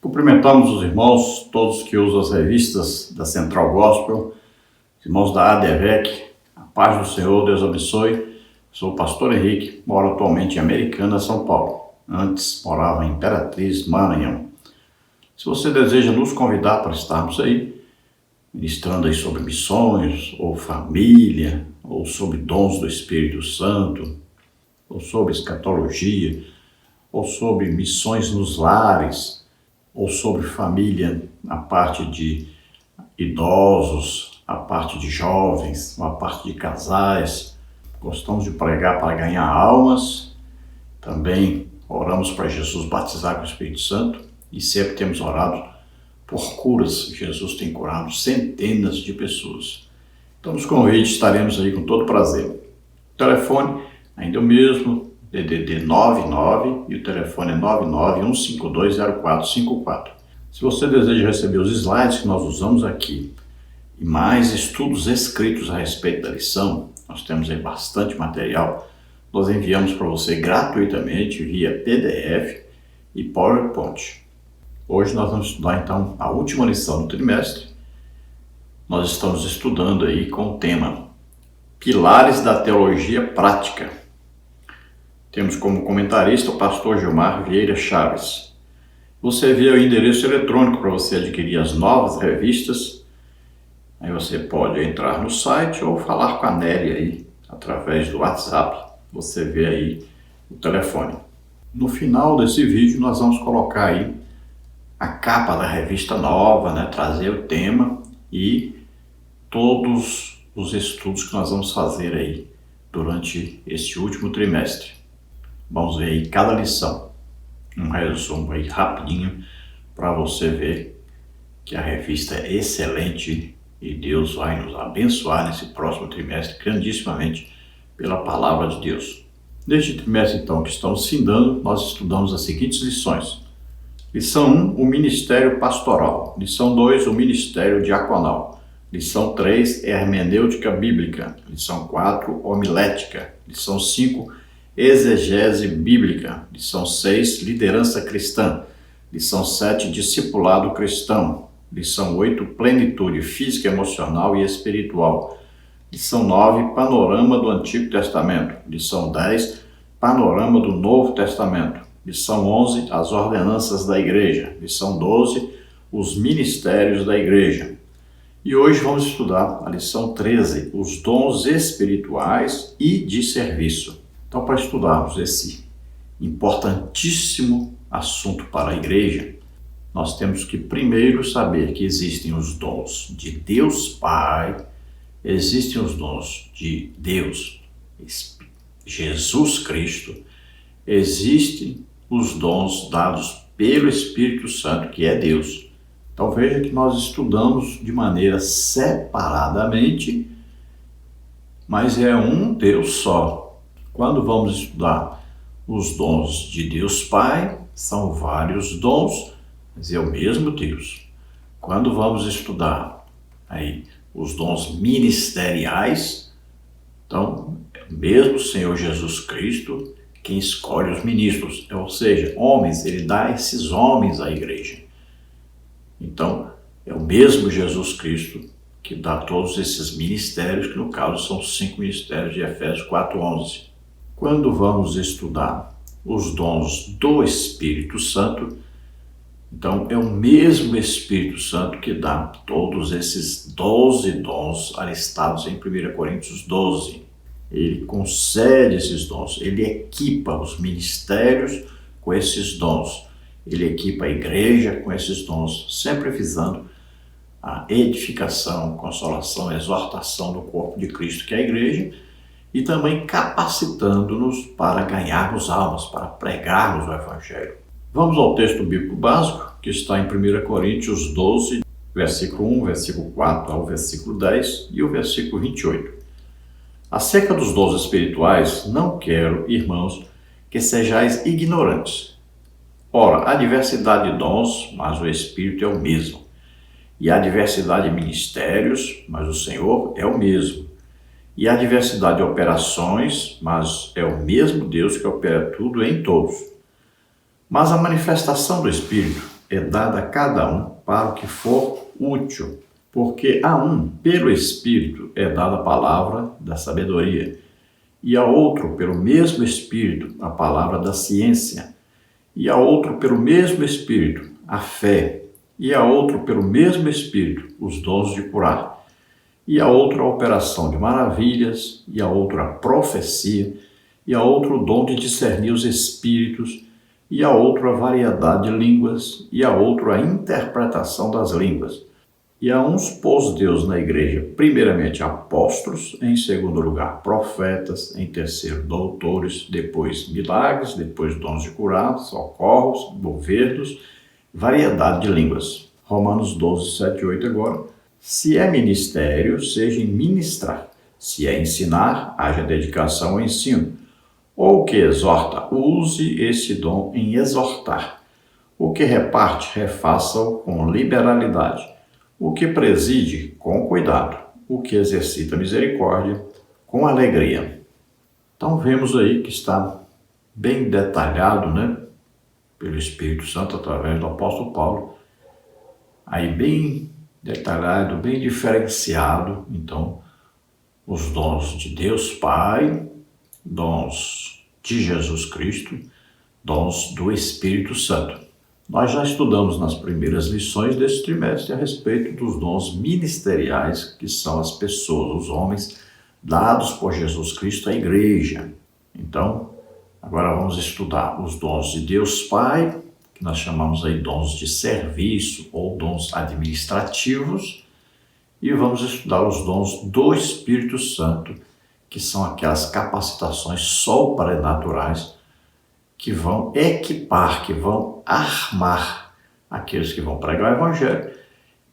Cumprimentamos os irmãos, todos que usam as revistas da Central Gospel, os irmãos da ADEVEC, a paz do Senhor, Deus abençoe. Sou o pastor Henrique, moro atualmente em Americana, São Paulo. Antes morava em Imperatriz, Maranhão. Se você deseja nos convidar para estarmos aí, ministrando aí sobre missões, ou família, ou sobre dons do Espírito Santo, ou sobre escatologia, ou sobre missões nos lares, ou sobre família, a parte de idosos, a parte de jovens, a parte de casais. Gostamos de pregar para ganhar almas. Também oramos para Jesus batizar com o Espírito Santo e sempre temos orado por curas. Jesus tem curado centenas de pessoas. Então, nos convite, estaremos aí com todo prazer. O telefone ainda é o mesmo, DDD 99, e o telefone é 991520454. Se você deseja receber os slides que nós usamos aqui e mais estudos escritos a respeito da lição, nós temos aí bastante material, nós enviamos para você gratuitamente via PDF e PowerPoint. Hoje nós vamos estudar então a última lição do trimestre. Nós estamos estudando aí com o tema Pilares da Teologia Prática. Temos como comentarista o pastor Gilmar Vieira Chaves. Você vê o endereço eletrônico para você adquirir as novas revistas. Aí você pode entrar no site ou falar com a Nélia aí, através do WhatsApp. Você vê aí o telefone. No final desse vídeo nós vamos colocar aí a capa da revista nova, né? Trazer o tema e todos os estudos que nós vamos fazer aí durante este último trimestre. Vamos ver aí cada lição, um resumo aí rapidinho para você ver que a revista é excelente e Deus vai nos abençoar nesse próximo trimestre grandissimamente pela palavra de Deus. Neste trimestre então que estamos findando, nós estudamos as seguintes lições. Lição 1, o Ministério Pastoral. Lição 2, o Ministério Diaconal. Lição 3, Hermenêutica Bíblica. Lição 4, Homilética. Lição 5, Exegese Bíblica. Lição 6, Liderança Cristã. Lição 7, Discipulado Cristão. Lição 8, Plenitude Física, Emocional e Espiritual. Lição 9, Panorama do Antigo Testamento. Lição 10, Panorama do Novo Testamento. Lição 11, As Ordenanças da Igreja. Lição 12, Os Ministérios da Igreja. E hoje vamos estudar a lição 13, Os Dons Espirituais e de Serviço. Então, para estudarmos esse importantíssimo assunto para a igreja, nós temos que primeiro saber que existem os dons de Deus Pai, existem os dons de Deus Jesus Cristo, existem os dons dados pelo Espírito Santo, que é Deus. Então veja que nós estudamos de maneira separadamente, mas é um Deus só. Quando vamos estudar os dons de Deus Pai, são vários dons, mas é o mesmo Deus. Quando vamos estudar aí os dons ministeriais, então é o mesmo Senhor Jesus Cristo quem escolhe os ministros, ou seja, homens, ele dá esses homens à igreja. Então, é o mesmo Jesus Cristo que dá todos esses ministérios, que no caso são os 5 ministérios de Efésios 4:11. Quando vamos estudar os dons do Espírito Santo, então é o mesmo Espírito Santo que dá todos esses 12 dons alistados em 1 Coríntios 12. Ele concede esses dons, ele equipa os ministérios com esses dons, ele equipa a igreja com esses dons, sempre visando a edificação, consolação, exortação do corpo de Cristo, que é a igreja, e também capacitando-nos para ganharmos almas, para pregarmos o Evangelho. Vamos ao texto bíblico básico, que está em 1 Coríntios 12, versículo 1, versículo 4 ao versículo 10 e o versículo 28. Acerca dos dons espirituais, não quero, irmãos, que sejais ignorantes. Ora, há diversidade de dons, mas o Espírito é o mesmo. E há diversidade de ministérios, mas o Senhor é o mesmo. E há diversidade de operações, mas é o mesmo Deus que opera tudo em todos. Mas a manifestação do Espírito é dada a cada um para o que for útil, porque a um, pelo Espírito, é dada a palavra da sabedoria, e a outro, pelo mesmo Espírito, a palavra da ciência, e a outro, pelo mesmo Espírito, a fé, e a outro, pelo mesmo Espírito, os dons de curar, e a outra, a operação de maravilhas, e a outra, a profecia, e a outro, o dom de discernir os espíritos, e a outra, a variedade de línguas, e a outra, a interpretação das línguas. E a uns pôs Deus na igreja, primeiramente apóstolos, em segundo lugar profetas, em terceiro doutores, depois milagres, depois dons de curar, socorros, governos, variedade de línguas. Romanos 12, 7 e 8 agora. Se é ministério, seja em ministrar. Se é ensinar, haja dedicação ao ensino. Ou o que exorta, use esse dom em exortar. O que reparte, refaça-o com liberalidade. O que preside, com cuidado. O que exercita misericórdia, com alegria. Então vemos aí que está bem detalhado, né, pelo Espírito Santo, através do apóstolo Paulo, aí bem detalhado, bem diferenciado, então, os dons de Deus Pai, dons de Jesus Cristo, dons do Espírito Santo. Nós já estudamos nas primeiras lições desse trimestre a respeito dos dons ministeriais, que são as pessoas, os homens, dados por Jesus Cristo à igreja. Então, agora vamos estudar os dons de Deus Pai, que nós chamamos aí dons de serviço ou dons administrativos, e vamos estudar os dons do Espírito Santo, que são aquelas capacitações sobrenaturais que vão equipar, que vão armar aqueles que vão pregar o Evangelho,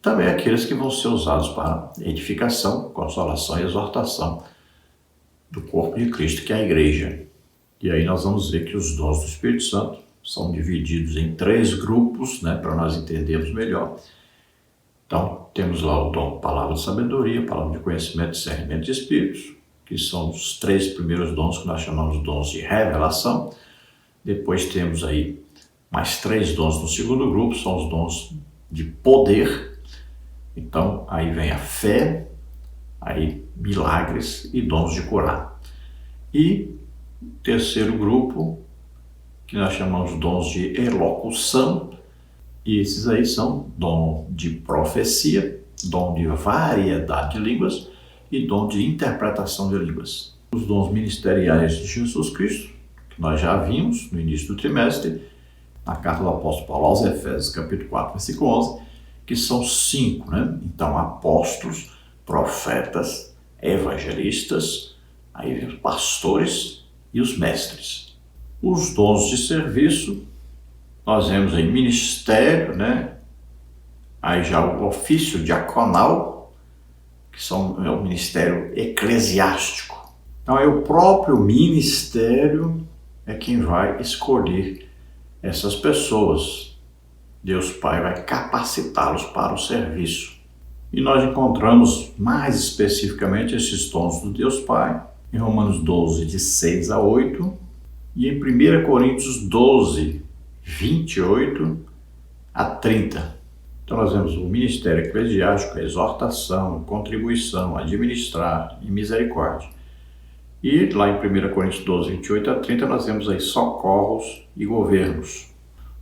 também aqueles que vão ser usados para edificação, consolação e exortação do corpo de Cristo, que é a igreja. E aí nós vamos ver que os dons do Espírito Santo são divididos em 3 grupos, né, para nós entendermos melhor. Então, temos lá o dom palavra de sabedoria, palavra de conhecimento e discernimento de espíritos, que são os 3 primeiros dons que nós chamamos de dons de revelação. Depois temos aí mais 3 dons no segundo grupo, são os dons de poder. Então, aí vem a fé, aí milagres e dons de curar. E terceiro grupo, que nós chamamos de dons de elocução, e esses aí são dom de profecia, dom de variedade de línguas e dom de interpretação de línguas. Os dons ministeriais de Jesus Cristo, que nós já vimos no início do trimestre, na carta do apóstolo Paulo aos Efésios, capítulo 4, versículo 11, que são 5, né? Então, apóstolos, profetas, evangelistas, aí pastores e os mestres. Os dons de serviço, nós vemos aí ministério, né? Aí já o ofício diaconal, que é o ministério eclesiástico. Então, é o próprio ministério é quem vai escolher essas pessoas. Deus Pai vai capacitá-los para o serviço. E nós encontramos mais especificamente esses dons do Deus Pai em Romanos 12, de 6 a 8, e em 1 Coríntios 12, 28 a 30. Então nós vemos o ministério eclesiástico, a exortação, a contribuição, administrar e misericórdia. E lá em 1 Coríntios 12, 28 a 30, nós vemos aí socorros e governos.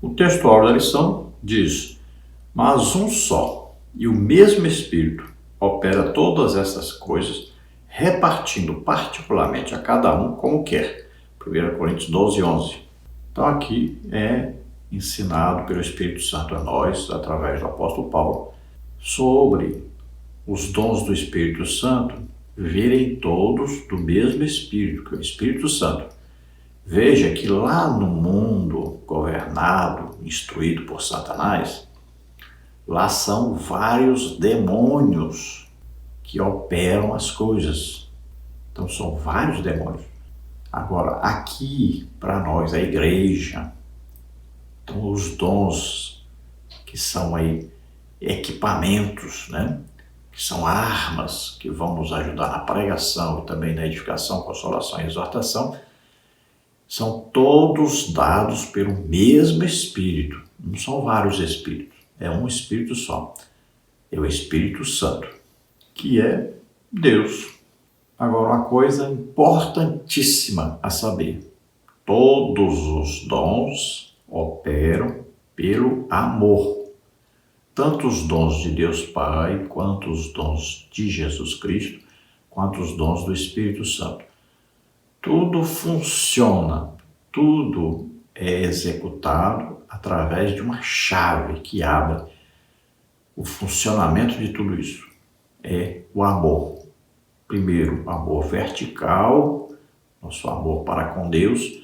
O textual da lição diz: mas um só e o mesmo Espírito opera todas essas coisas, repartindo particularmente a cada um como quer. 1 Coríntios 12, 11. Então aqui é ensinado pelo Espírito Santo a nós, através do apóstolo Paulo, sobre os dons do Espírito Santo virem todos do mesmo Espírito, que é o Espírito Santo. Veja que lá no mundo governado, instruído por Satanás, lá são vários demônios que operam as coisas. Então são vários demônios. Agora, aqui, para nós, a igreja, então os dons que são aí equipamentos, né? Que são armas que vão nos ajudar na pregação e também na edificação, consolação e exortação, são todos dados pelo mesmo Espírito. Não são vários espíritos, é um espírito só. É o Espírito Santo, que é Deus. Agora, uma coisa importantíssima a saber: todos os dons operam pelo amor. Tanto os dons de Deus Pai, quanto os dons de Jesus Cristo, quanto os dons do Espírito Santo. Tudo funciona, tudo é executado através de uma chave que abre o funcionamento de tudo isso. É o amor. Primeiro, amor vertical, nosso amor para com Deus.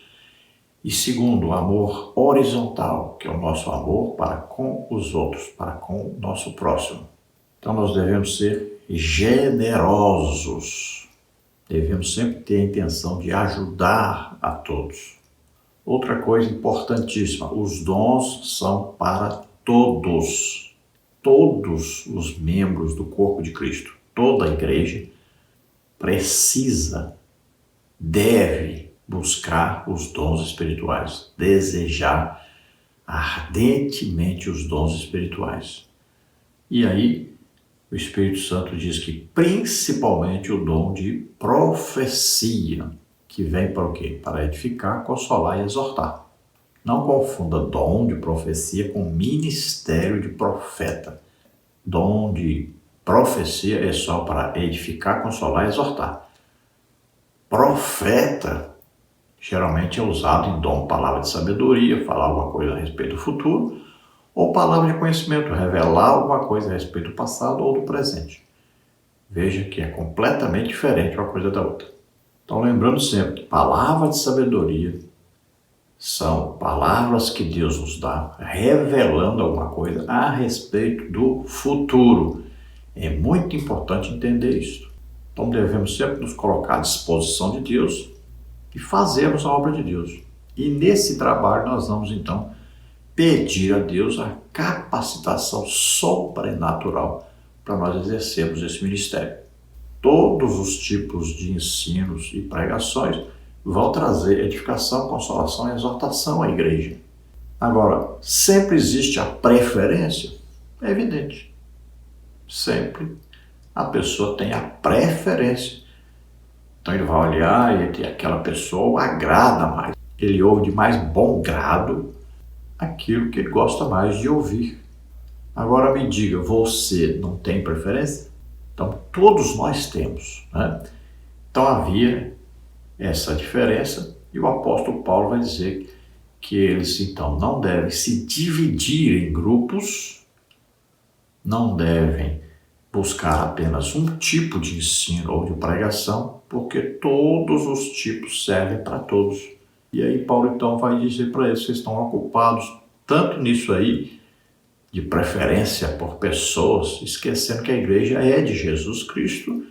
E segundo, o amor horizontal, que é o nosso amor para com os outros, para com o nosso próximo. Então nós devemos ser generosos. Devemos sempre ter a intenção de ajudar a todos. Outra coisa importantíssima: os dons são para todos. Todos os membros do corpo de Cristo, toda a igreja, precisa, deve buscar os dons espirituais, desejar ardentemente os dons espirituais. E aí, o Espírito Santo diz que principalmente o dom de profecia, que vem para o quê? Para edificar, consolar e exortar. Não confunda dom de profecia com ministério de profeta. Dom de profecia é só para edificar, consolar e exortar. Profeta geralmente é usado em dom, palavra de sabedoria, falar alguma coisa a respeito do futuro, ou palavra de conhecimento, revelar alguma coisa a respeito do passado ou do presente. Veja que é completamente diferente uma coisa da outra. Então, lembrando sempre que palavra de sabedoria são palavras que Deus nos dá, revelando alguma coisa a respeito do futuro. É muito importante entender isso. Então, devemos sempre nos colocar à disposição de Deus e fazermos a obra de Deus. E nesse trabalho nós vamos então pedir a Deus a capacitação sobrenatural para nós exercermos esse ministério. Todos os tipos de ensinos e pregações vão trazer edificação, consolação e exortação à igreja. Agora, sempre existe a preferência? É evidente. Sempre a pessoa tem a preferência. Então ele vai olhar e aquela pessoa o agrada mais. Ele ouve de mais bom grado aquilo que ele gosta mais de ouvir. Agora me diga, você não tem preferência? Então todos nós temos, né? Então havia essa diferença e o apóstolo Paulo vai dizer que eles então não devem se dividir em grupos, não devem buscar apenas um tipo de ensino ou de pregação, porque todos os tipos servem para todos. E aí Paulo então vai dizer para eles: vocês estão ocupados tanto nisso aí, de preferência por pessoas, esquecendo que a igreja é de Jesus Cristo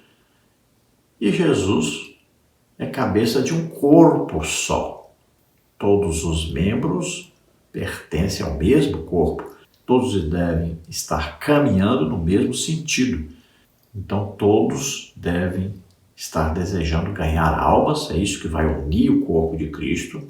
e Jesus é cabeça de um corpo só. Todos os membros pertencem ao mesmo corpo. Todos devem estar caminhando no mesmo sentido. Então todos devem estar desejando ganhar almas, é isso que vai unir o corpo de Cristo.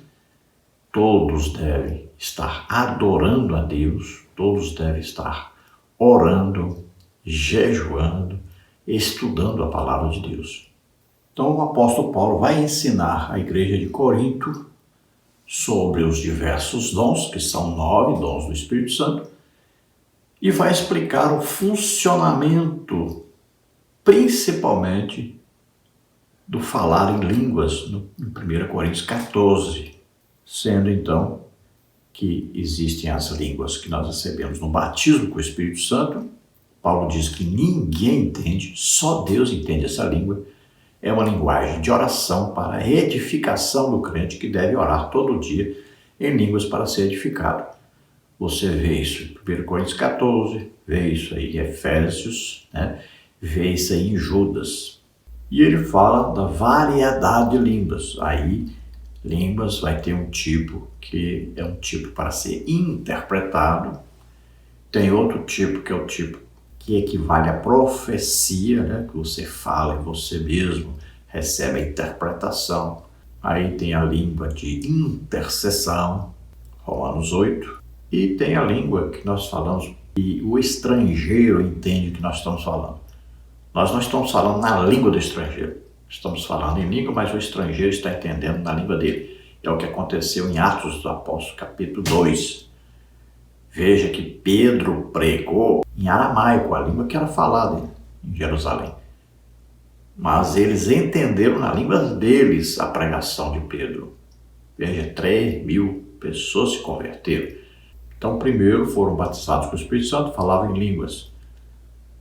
Todos devem estar adorando a Deus, todos devem estar orando, jejuando, estudando a palavra de Deus. Então o apóstolo Paulo vai ensinar a igreja de Corinto sobre os diversos dons, que são 9 dons do Espírito Santo, e vai explicar o funcionamento, principalmente, do falar em línguas, no 1 Coríntios 14, sendo então que existem as línguas que nós recebemos no batismo com o Espírito Santo. Paulo diz que ninguém entende, só Deus entende essa língua. É uma linguagem de oração para a edificação do crente, que deve orar todo dia em línguas para ser edificado. Você vê isso em 1 Coríntios 14, vê isso aí em Efésios, né? Vê isso aí em Judas. E ele fala da variedade de línguas. Aí, línguas vai ter um tipo que é um tipo para ser interpretado. Tem outro tipo que é o tipo que equivale à profecia, né? Que você fala em você mesmo, recebe a interpretação. Aí tem a língua de intercessão, Romanos 8. E tem a língua que nós falamos e o estrangeiro entende o que nós estamos falando. Nós não estamos falando na língua do estrangeiro. Estamos falando em língua, mas o estrangeiro está entendendo na língua dele. É o que aconteceu em Atos dos Apóstolos, capítulo 2. Veja que Pedro pregou em aramaico, a língua que era falada em Jerusalém. Mas eles entenderam na língua deles a pregação de Pedro. Veja, 3.000 pessoas se converteram. Então, primeiro foram batizados com o Espírito Santo, falavam em línguas.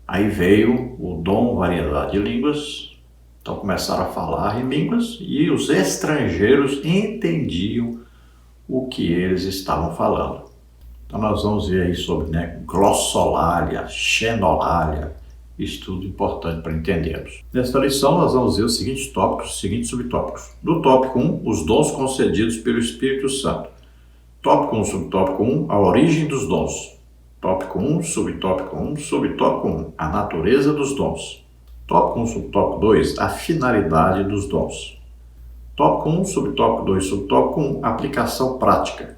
Aí veio o dom, variedade de línguas. Então começaram a falar em línguas e os estrangeiros entendiam o que eles estavam falando. Então nós vamos ver aí sobre glossolalia, xenolalia, isso tudo importante para entendermos. Nesta lição nós vamos ver os seguintes tópicos, os seguintes subtópicos. No tópico 1, os dons concedidos pelo Espírito Santo. Tópico 1, subtópico 1, a origem dos dons. Tópico 1, subtópico 1, subtópico 1, a natureza dos dons. Tópico 1, subtópico 2, a finalidade dos dons. Tópico 1, subtópico 2, subtópico 1, aplicação prática.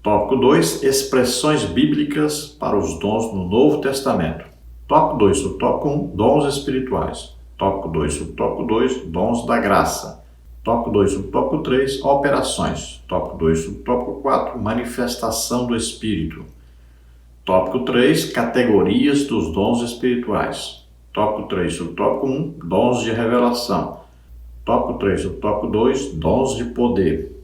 Tópico 2, expressões bíblicas para os dons no Novo Testamento. Tópico 2, subtópico 1, dons espirituais. Tópico 2, subtópico 2, dons da graça. Tópico 2, subtópico 3, operações. Tópico 2, subtópico 4, manifestação do Espírito. Tópico 3, categorias dos dons espirituais. Tópico 3, subtópico 1, dons de revelação. Tópico 3, subtópico 2, dons de poder.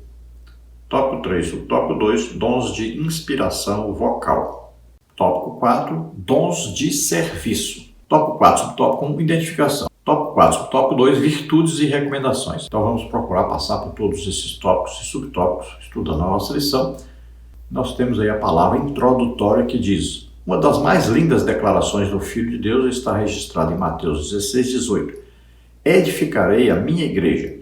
Tópico 3, subtópico 2, dons de inspiração vocal. Tópico 4, dons de serviço. Tópico 4, subtópico 1, identificação. Tópico 4, subtópico 2, virtudes e recomendações. Então vamos procurar passar por todos esses tópicos e subtópicos, estudando a nossa lição. Nós temos aí a palavra introdutória que diz: uma das mais lindas declarações do Filho de Deus está registrada em Mateus 16:18. Edificarei a minha igreja.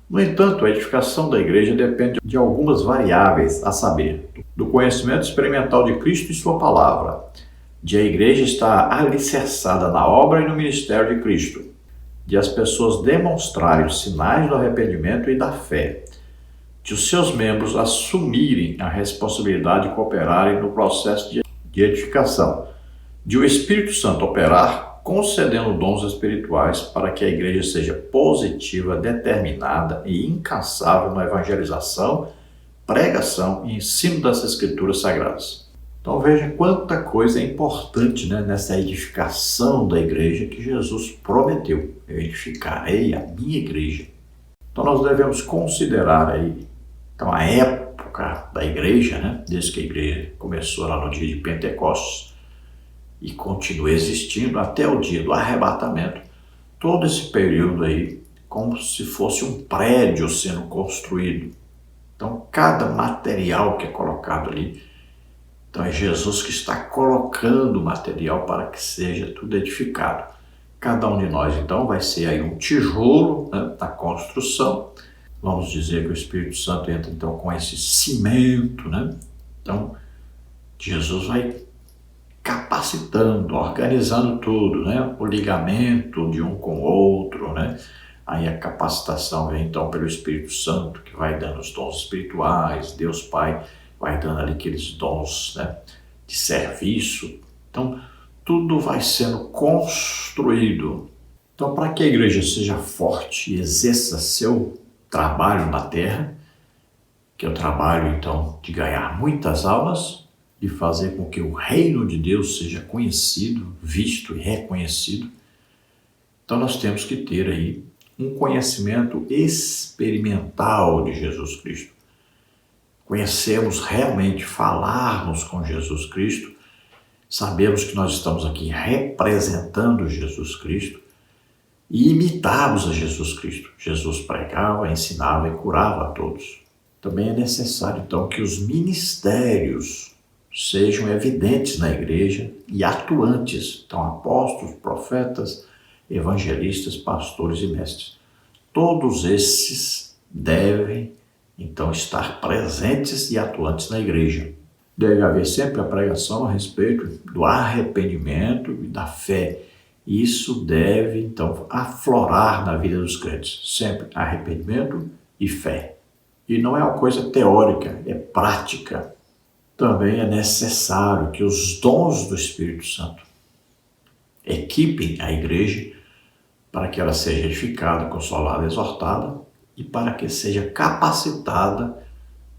No entanto, a edificação da igreja depende de algumas variáveis, a saber, do conhecimento experimental de Cristo e sua palavra, de a igreja estar alicerçada na obra e no ministério de Cristo, de as pessoas demonstrarem os sinais do arrependimento e da fé, de os seus membros assumirem a responsabilidade de cooperarem no processo de edificação, de o Espírito Santo operar, concedendo dons espirituais para que a igreja seja positiva, determinada e incansável na evangelização, pregação e ensino das Escrituras Sagradas. Então veja quanta coisa é importante, nessa edificação da igreja que Jesus prometeu. Eu edificarei a minha igreja. Então nós devemos considerar aí a época da igreja, desde que a igreja começou lá no dia de Pentecostes e continua existindo até o dia do arrebatamento, todo esse período aí como se fosse um prédio sendo construído. Então cada material que é colocado ali, então é Jesus que está colocando o material para que seja tudo edificado. Cada um de nós então vai ser aí um tijolo da construção. Vamos dizer que o Espírito Santo entra então com esse cimento, Então, Jesus vai capacitando, organizando tudo, O ligamento de um com o outro, Aí a capacitação vem então pelo Espírito Santo, que vai dando os dons espirituais, Deus Pai vai dando ali aqueles dons, de serviço. Então, tudo vai sendo construído. Então, para que a igreja seja forte e exerça seu trabalho na terra, que é o trabalho então de ganhar muitas almas, de fazer com que o reino de Deus seja conhecido, visto e reconhecido. Então nós temos que ter aí um conhecimento experimental de Jesus Cristo. Conhecermos realmente, falarmos com Jesus Cristo, sabemos que nós estamos aqui representando Jesus Cristo, e imitarmos a Jesus Cristo. Jesus pregava, ensinava e curava a todos. Também é necessário, então, que os ministérios sejam evidentes na igreja e atuantes. Então, apóstolos, profetas, evangelistas, pastores e mestres. Todos esses devem, então, estar presentes e atuantes na igreja. Deve haver sempre a pregação a respeito do arrependimento e da fé. Isso deve, então, aflorar na vida dos crentes. Sempre arrependimento e fé. E não é uma coisa teórica, é prática. Também é necessário que os dons do Espírito Santo equipem a igreja para que ela seja edificada, consolada, exortada e para que seja capacitada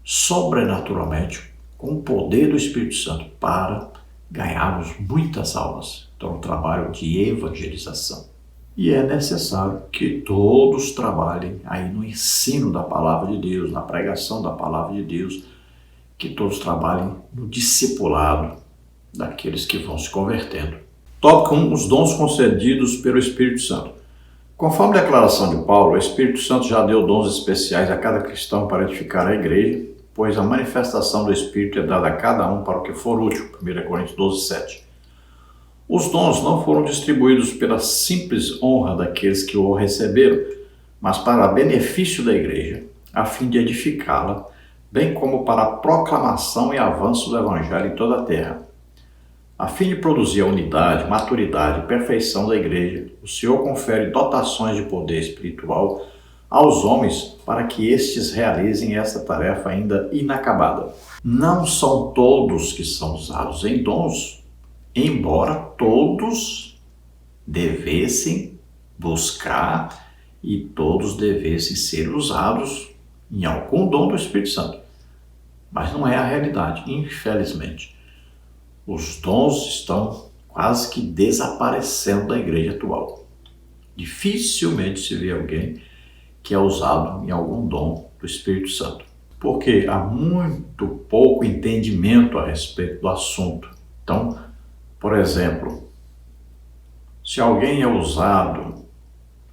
sobrenaturalmente com o poder do Espírito Santo para ganharmos muitas almas. Então, um trabalho de evangelização. E é necessário que todos trabalhem aí no ensino da palavra de Deus, na pregação da palavra de Deus, que todos trabalhem no discipulado daqueles que vão se convertendo. Tópico 1. Os dons concedidos pelo Espírito Santo. Conforme a declaração de Paulo, o Espírito Santo já deu dons especiais a cada cristão para edificar a igreja, pois a manifestação do Espírito é dada a cada um para o que for útil. 1 Coríntios 12, 7. Os dons não foram distribuídos pela simples honra daqueles que o receberam, mas para benefício da igreja, a fim de edificá-la, bem como para a proclamação e avanço do Evangelho em toda a terra. A fim de produzir a unidade, maturidade e perfeição da igreja, o Senhor confere dotações de poder espiritual aos homens para que estes realizem esta tarefa ainda inacabada. Não são todos que são usados em dons, embora todos devessem buscar e todos devessem ser usados em algum dom do Espírito Santo. Mas não é a realidade, infelizmente. Os dons estão quase que desaparecendo da igreja atual. Dificilmente se vê alguém que é usado em algum dom do Espírito Santo, porque há muito pouco entendimento a respeito do assunto. Então, por exemplo, se alguém é usado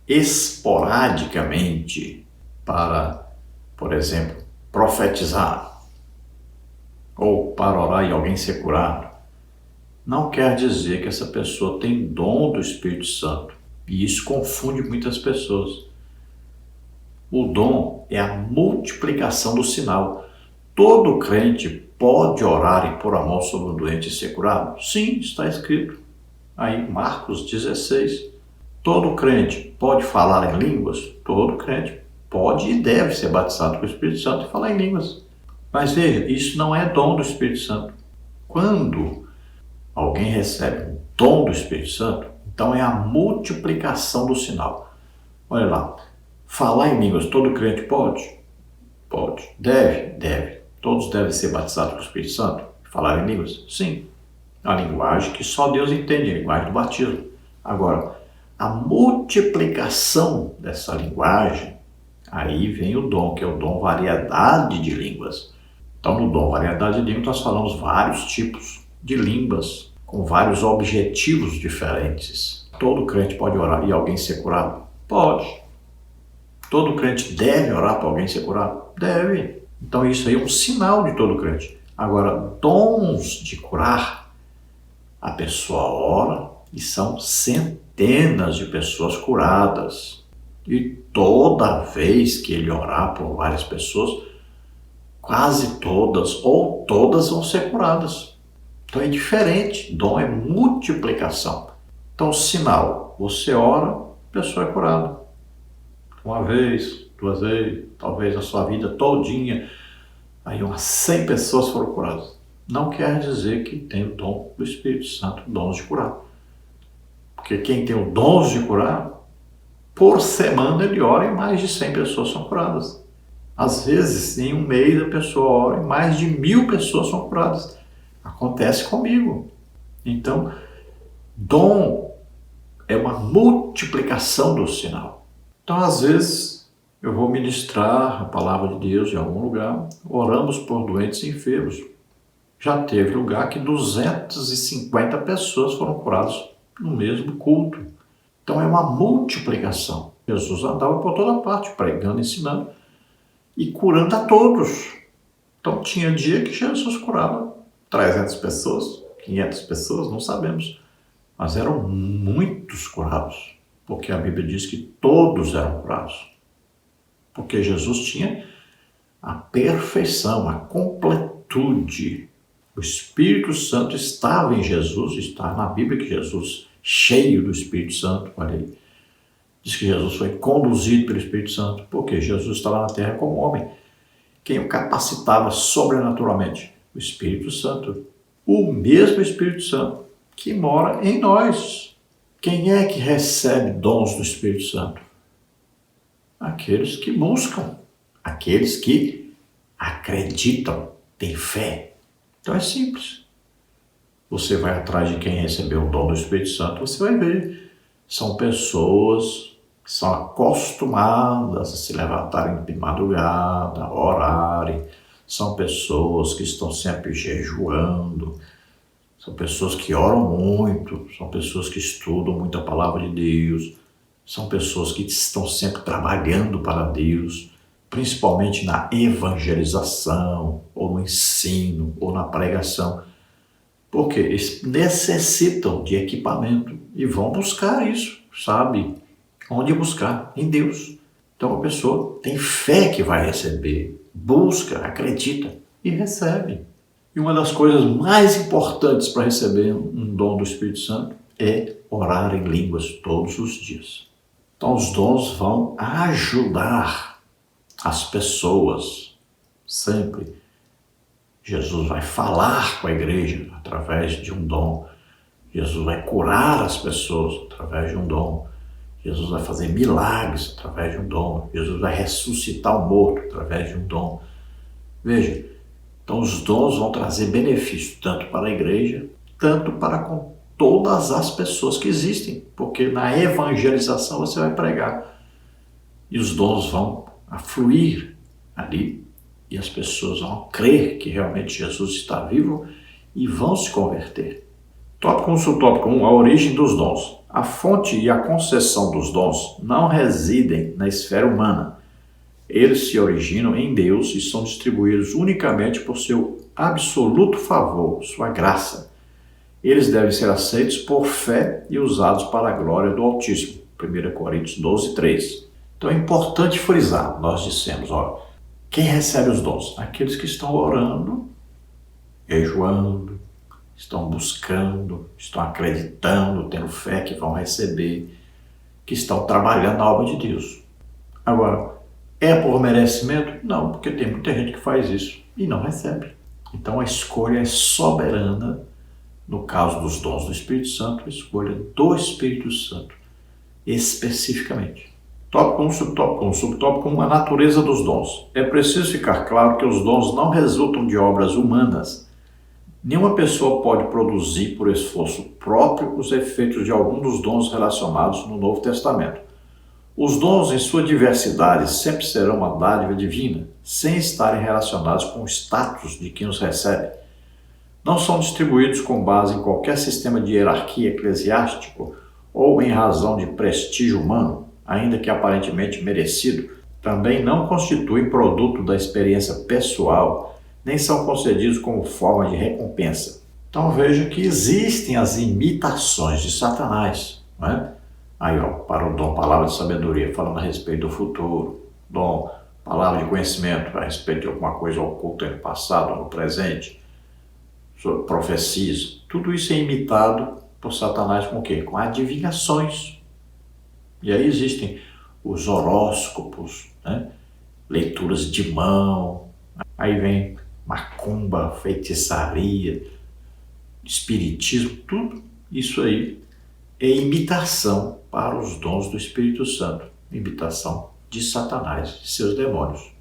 esporadicamente para, por exemplo, profetizar ou para orar e alguém ser curado, não quer dizer que essa pessoa tem dom do Espírito Santo. E isso confunde muitas pessoas. O dom é a multiplicação do sinal. Todo crente pode orar e pôr a mão sobre o doente e ser curado? Sim, está escrito aí, Marcos 16. Todo crente pode falar em línguas? Todo crente pode e deve ser batizado com o Espírito Santo e falar em línguas. Mas veja, isso não é dom do Espírito Santo. Quando alguém recebe o dom do Espírito Santo, então é a multiplicação do sinal. Olha lá, falar em línguas, todo crente pode? Pode. Deve. Todos devem ser batizados com o Espírito Santo? Falar em línguas? Sim. A linguagem que só Deus entende, a linguagem do batismo. Agora, a multiplicação dessa linguagem, aí vem o dom, que é o dom variedade de línguas. Então, no dom variedade de línguas, nós falamos vários tipos de línguas, com vários objetivos diferentes. Todo crente pode orar e alguém ser curado? Pode. Todo crente deve orar para alguém ser curado? Deve. Então isso aí é um sinal de todo crente. Agora, dons de curar, a pessoa ora e são centenas de pessoas curadas. E toda vez que ele orar por várias pessoas, quase todas ou todas vão ser curadas. Então é diferente, dom é multiplicação. Então, sinal, você ora, a pessoa é curada. Uma vez, duas vezes, talvez a sua vida todinha, aí umas 100 pessoas foram curadas. Não quer dizer que tem o dom do Espírito Santo, dons de curar. Porque quem tem o dom de curar, por semana ele ora e mais de 100 pessoas são curadas. Às vezes, em um mês a pessoa ora e mais de 1000 pessoas são curadas. Acontece comigo. Então, dom é uma multiplicação do sinal. Então, às vezes, eu vou ministrar a palavra de Deus em algum lugar, oramos por doentes e enfermos. Já teve lugar que 250 pessoas foram curadas no mesmo culto. Então, é uma multiplicação. Jesus andava por toda parte, pregando, ensinando e curando a todos. Então, tinha dia que Jesus curava 300 pessoas, 500 pessoas, não sabemos. Mas eram muitos curados, porque a Bíblia diz que todos eram curados. Porque Jesus tinha a perfeição, a completude. O Espírito Santo estava em Jesus, está na Bíblia que Jesus, cheio do Espírito Santo, olha aí, diz que Jesus foi conduzido pelo Espírito Santo, porque Jesus estava na terra como homem. Quem o capacitava sobrenaturalmente? O Espírito Santo. O mesmo Espírito Santo que mora em nós. Quem é que recebe dons do Espírito Santo? Aqueles que buscam, aqueles que acreditam, têm fé. Então é simples. Você vai atrás de quem recebeu o dom do Espírito Santo, você vai ver. São pessoas que são acostumadas a se levantarem de madrugada, a orarem. São pessoas que estão sempre jejuando. São pessoas que oram muito. São pessoas que estudam muito a palavra de Deus. São pessoas que estão sempre trabalhando para Deus, principalmente na evangelização, ou no ensino, ou na pregação. Porque eles necessitam de equipamento e vão buscar isso, sabe? Onde buscar? Em Deus. Então a pessoa tem fé que vai receber, busca, acredita e recebe. E uma das coisas mais importantes para receber um dom do Espírito Santo é orar em línguas todos os dias. Então os dons vão ajudar as pessoas sempre. Jesus vai falar com a igreja através de um dom. Jesus vai curar as pessoas através de um dom. Jesus vai fazer milagres através de um dom. Jesus vai ressuscitar o morto através de um dom. Veja, então os dons vão trazer benefício tanto para a igreja, tanto para com todas as pessoas que existem. Porque na evangelização você vai pregar. E os dons vão afluir ali. E as pessoas vão crer que realmente Jesus está vivo e vão se converter. Tópico 1, subtópico 1, a origem dos dons. A fonte e a concessão dos dons não residem na esfera humana. Eles se originam em Deus e são distribuídos unicamente por seu absoluto favor, sua graça. Eles devem ser aceitos por fé e usados para a glória do Altíssimo. 1 Coríntios 12, 3. Então é importante frisar, nós dissemos, quem recebe os dons? Aqueles que estão orando, jejuando, estão buscando, estão acreditando, tendo fé que vão receber, que estão trabalhando na obra de Deus. Agora, é por merecimento? Não, porque tem muita gente que faz isso e não recebe. Então a escolha é soberana, no caso dos dons do Espírito Santo, a escolha do Espírito Santo, especificamente. Tópico 1, subtópico 1. Subtópico 1, a natureza dos dons. É preciso ficar claro que os dons não resultam de obras humanas. Nenhuma pessoa pode produzir por esforço próprio os efeitos de algum dos dons relacionados no Novo Testamento. Os dons, em sua diversidade, sempre serão uma dádiva divina, sem estarem relacionados com o status de quem os recebe. Não são distribuídos com base em qualquer sistema de hierarquia eclesiástico ou em razão de prestígio humano, ainda que aparentemente merecido. Também não constituem produto da experiência pessoal, nem são concedidos como forma de recompensa. Então veja que existem as imitações de Satanás, não é? Aí, para o dom, palavra de sabedoria, falando a respeito do futuro. Dom, palavra de conhecimento, a respeito de alguma coisa oculta no passado ou no presente. Sobre profecias. Tudo isso é imitado por Satanás com o quê? Com adivinhações. E aí existem os horóscopos, né? Leituras de mão. Aí vem macumba, feitiçaria, espiritismo, tudo isso aí é imitação para os dons do Espírito Santo, imitação de Satanás e seus demônios.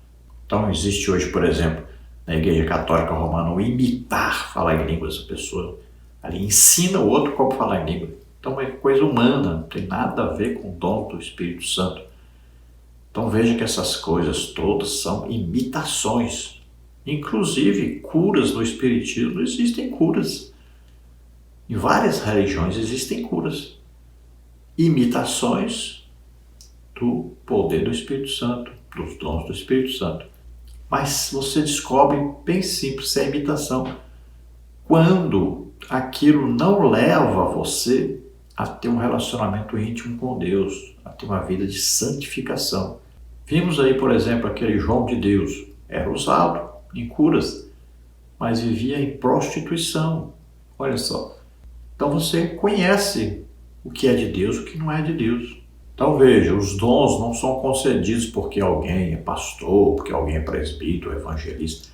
Então existe hoje, por exemplo, na Igreja Católica Romana, o imitar falar em línguas. A pessoa ali ensina o outro como falar em língua. Então é coisa humana, não tem nada a ver com o dom do Espírito Santo. Então veja que essas coisas todas são imitações. Inclusive curas no Espiritismo, existem curas. Em várias religiões existem curas. Imitações do poder do Espírito Santo, dos dons do Espírito Santo. Mas você descobre bem simples a imitação quando aquilo não leva você a ter um relacionamento íntimo com Deus, a ter uma vida de santificação. Vimos aí, por exemplo, aquele João de Deus, era usado em curas, mas vivia em prostituição. Olha só. Então você conhece o que é de Deus, o que não é de Deus. Então veja, os dons não são concedidos porque alguém é pastor, porque alguém é presbítero, evangelista.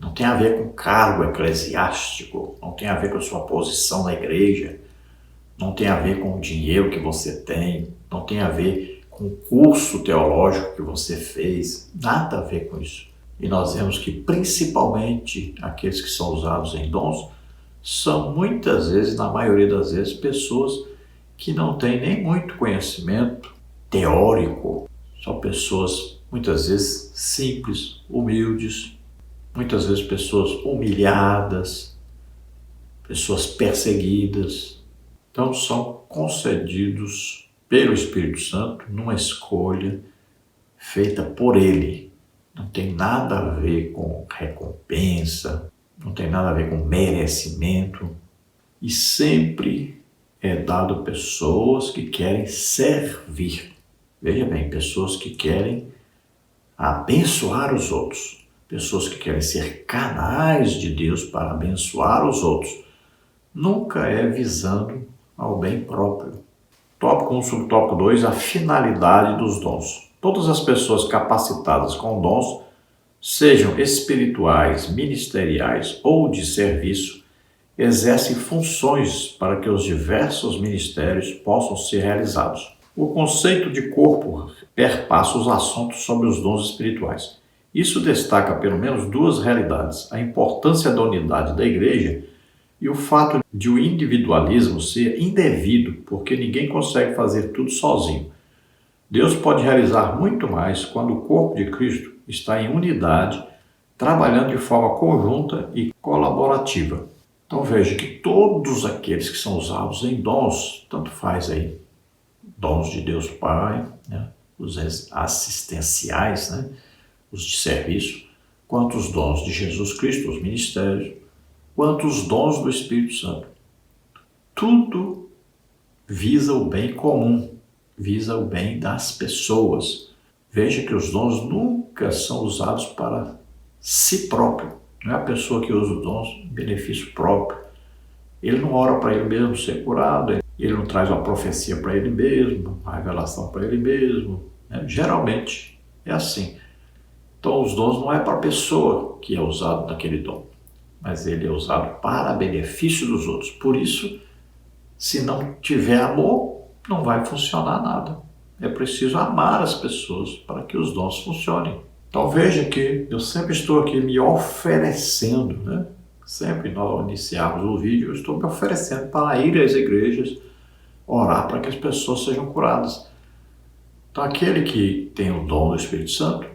não tem a ver com cargo eclesiástico, não tem a ver com a sua posição na igreja, não tem a ver com o dinheiro que você tem, não tem a ver com o curso teológico que você fez, nada a ver com isso. E nós vemos que principalmente aqueles que são usados em dons são muitas vezes, na maioria das vezes, pessoas que não têm nem muito conhecimento teórico, são pessoas muitas vezes simples, humildes, muitas vezes pessoas humilhadas, pessoas perseguidas. Então são concedidos pelo Espírito Santo numa escolha feita por Ele. Não tem nada a ver com recompensa, não tem nada a ver com merecimento. E sempre é dado a pessoas que querem servir. Veja bem, pessoas que querem abençoar os outros. Pessoas que querem ser canais de Deus para abençoar os outros. Nunca é visando ao bem próprio. Tópico 1, subtópico 2, a finalidade dos dons. Todas as pessoas capacitadas com dons, sejam espirituais, ministeriais ou de serviço, exercem funções para que os diversos ministérios possam ser realizados. O conceito de corpo perpassa os assuntos sobre os dons espirituais. Isso destaca pelo menos duas realidades: a importância da unidade da igreja e o fato de o individualismo ser indevido, porque ninguém consegue fazer tudo sozinho. Deus pode realizar muito mais quando o corpo de Cristo está em unidade, trabalhando de forma conjunta e colaborativa. Então veja que todos aqueles que são usados em dons, tanto faz aí, dons de Deus Pai, né, os assistenciais, né, os de serviço, quanto os dons de Jesus Cristo, os ministérios, quanto os dons do Espírito Santo. Tudo visa o bem comum, visa o bem das pessoas. Veja que os dons nunca são usados para si próprio. Não é a pessoa que usa os dons em benefício próprio. Ele não ora para ele mesmo ser curado, ele não traz uma profecia para ele mesmo, uma revelação para ele mesmo. Né? Geralmente é assim. Então os dons não é para a pessoa que é usado naquele dom, mas ele é usado para benefício dos outros. Por isso, se não tiver amor, não vai funcionar nada. É preciso amar as pessoas para que os dons funcionem. Então veja que eu sempre estou aqui me oferecendo, né? Sempre nós iniciarmos o vídeo, eu estou me oferecendo para ir às igrejas, orar para que as pessoas sejam curadas. Então aquele que tem o dom do Espírito Santo,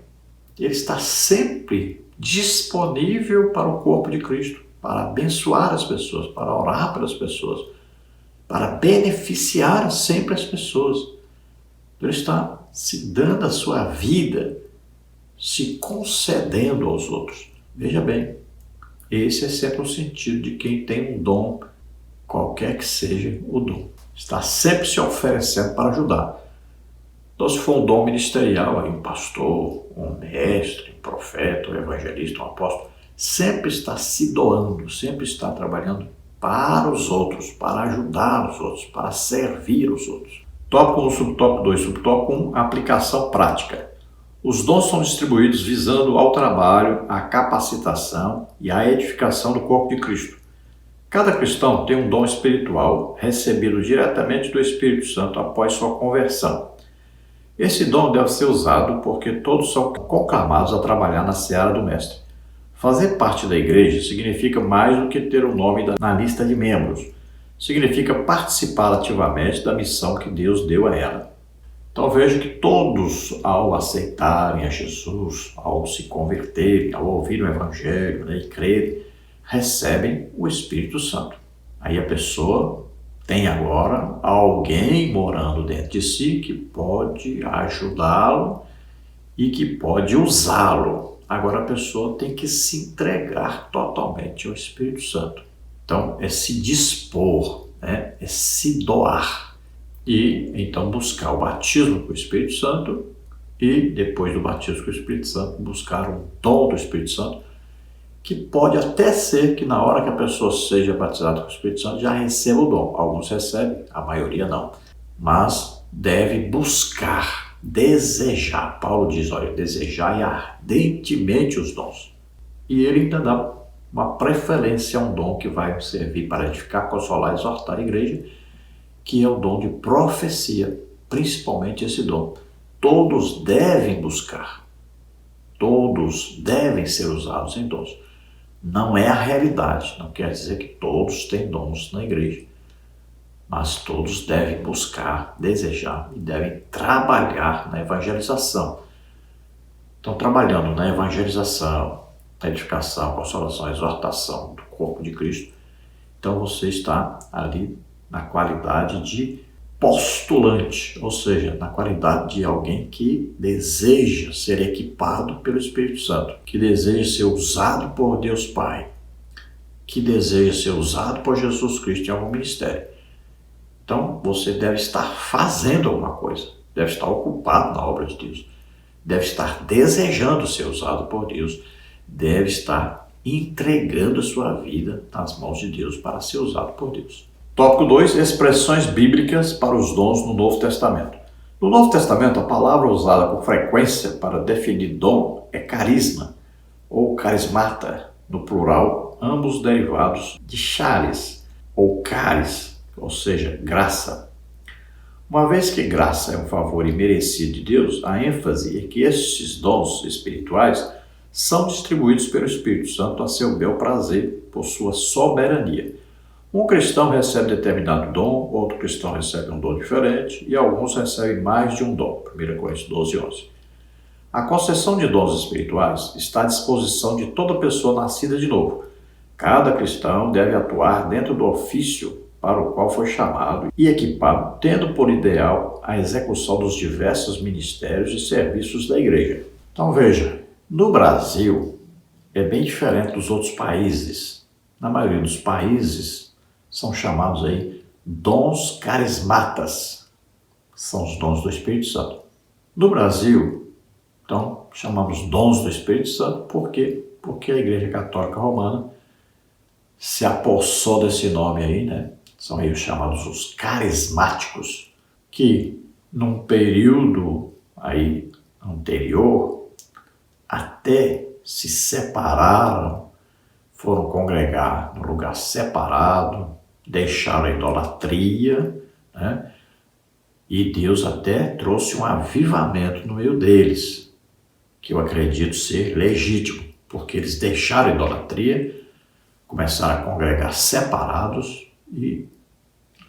ele está sempre disponível para o corpo de Cristo, para abençoar as pessoas, para orar pelas pessoas, para beneficiar sempre as pessoas. Ele está se dando a sua vida, se concedendo aos outros. Veja bem, esse é sempre o sentido de quem tem um dom, qualquer que seja o dom. Está sempre se oferecendo para ajudar. Então, se for um dom ministerial, aí um pastor, um mestre, um profeta, um evangelista, um apóstolo, sempre está se doando, sempre está trabalhando para os outros, para ajudar os outros, para servir os outros. Tópico 1, subtópico 2, subtópico 1, aplicação prática. Os dons são distribuídos visando ao trabalho, à capacitação e à edificação do corpo de Cristo. Cada cristão tem um dom espiritual recebido diretamente do Espírito Santo após sua conversão. Esse dom deve ser usado porque todos são conclamados a trabalhar na seara do Mestre. Fazer parte da igreja significa mais do que ter o nome na lista de membros. Significa participar ativamente da missão que Deus deu a ela. Então veja que todos, ao aceitarem a Jesus, ao se converterem, ao ouvir o Evangelho, né, e crerem, recebem o Espírito Santo. Aí a pessoa tem agora alguém morando dentro de si que pode ajudá-lo e que pode usá-lo. Agora a pessoa tem que se entregar totalmente ao Espírito Santo. Então é se dispor, né? É se doar. E então buscar o batismo com o Espírito Santo e depois do batismo com o Espírito Santo buscar o dom do Espírito Santo, que pode até ser que na hora que a pessoa seja batizada com o Espírito Santo já receba o dom. Alguns recebem, a maioria não. Mas deve buscar, desejar. Paulo diz, olha, desejai ardentemente os dons. E ele ainda dá uma preferência a um dom que vai servir para edificar, consolar e exortar a igreja, que é o dom de profecia, principalmente esse dom. Todos devem buscar, todos devem ser usados em dons. Não é a realidade, não quer dizer que todos têm dons na igreja, mas todos devem buscar, desejar e devem trabalhar na evangelização. Estão trabalhando na evangelização, na edificação, consolação, exortação do corpo de Cristo. Então você está ali na qualidade de postulante, ou seja, na qualidade de alguém que deseja ser equipado pelo Espírito Santo, que deseja ser usado por Deus Pai, que deseja ser usado por Jesus Cristo em algum ministério. Então você deve estar fazendo alguma coisa, deve estar ocupado na obra de Deus, deve estar desejando ser usado por Deus, deve estar entregando a sua vida nas mãos de Deus para ser usado por Deus. Tópico 2, expressões bíblicas para os dons no Novo Testamento. No Novo Testamento, a palavra usada com frequência para definir dom é carisma, ou carismata, no plural, ambos derivados de charis, ou caris, ou seja, graça. Uma vez que graça é um favor imerecido de Deus, a ênfase é que estes dons espirituais são distribuídos pelo Espírito Santo a seu bel prazer, por sua soberania. Um cristão recebe determinado dom, outro cristão recebe um dom diferente e alguns recebem mais de um dom. 1 Coríntios 12, 11. A concessão de dons espirituais está à disposição de toda pessoa nascida de novo. Cada cristão deve atuar dentro do ofício para o qual foi chamado e equipado, tendo por ideal a execução dos diversos ministérios e serviços da igreja. Então veja, no Brasil é bem diferente dos outros países. Na maioria dos países são chamados aí dons carismatas, são os dons do Espírito Santo. No Brasil, então, chamamos dons do Espírito Santo, por quê? Porque a Igreja Católica Romana se apossou desse nome aí, né? São aí os chamados os carismáticos, que num período aí anterior até se separaram, foram congregar num lugar separado, deixaram a idolatria, né? E Deus até trouxe um avivamento no meio deles, que eu acredito ser legítimo, porque eles deixaram a idolatria, começaram a congregar separados e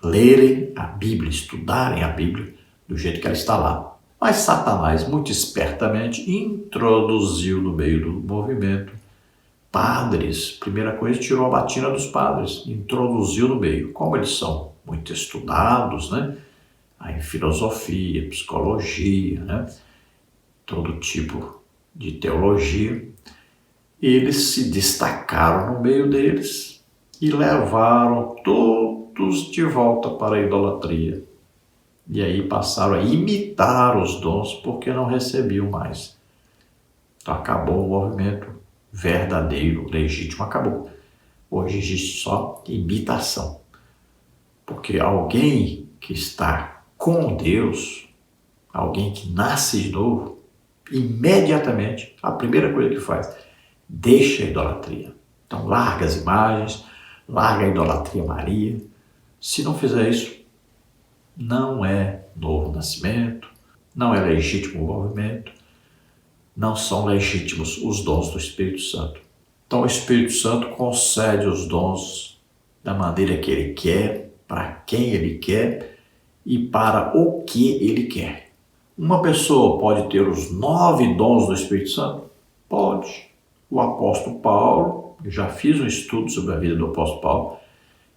lerem a Bíblia, estudarem a Bíblia do jeito que ela está lá. Mas Satanás, muito espertamente, introduziu no meio do movimento padres. Primeira coisa, tirou a batina dos padres, introduziu no meio. Como eles são muito estudados, né? Aí filosofia, psicologia, né? Todo tipo de teologia, eles se destacaram no meio deles e levaram todos de volta para a idolatria. E aí passaram a imitar os dons porque não recebiam mais. Então acabou o movimento verdadeiro, legítimo, acabou. Hoje existe só imitação. Porque alguém que está com Deus, alguém que nasce de novo, imediatamente, a primeira coisa que faz, deixa a idolatria. Então larga as imagens, larga a idolatria Maria. Se não fizer isso, não é novo nascimento, não é legítimo o movimento, não são legítimos os dons do Espírito Santo. Então o Espírito Santo concede os dons da maneira que ele quer, para quem ele quer e para o que ele quer. Uma pessoa pode ter os 9 dons do Espírito Santo? Pode. O apóstolo Paulo, eu já fiz um estudo sobre a vida do apóstolo Paulo,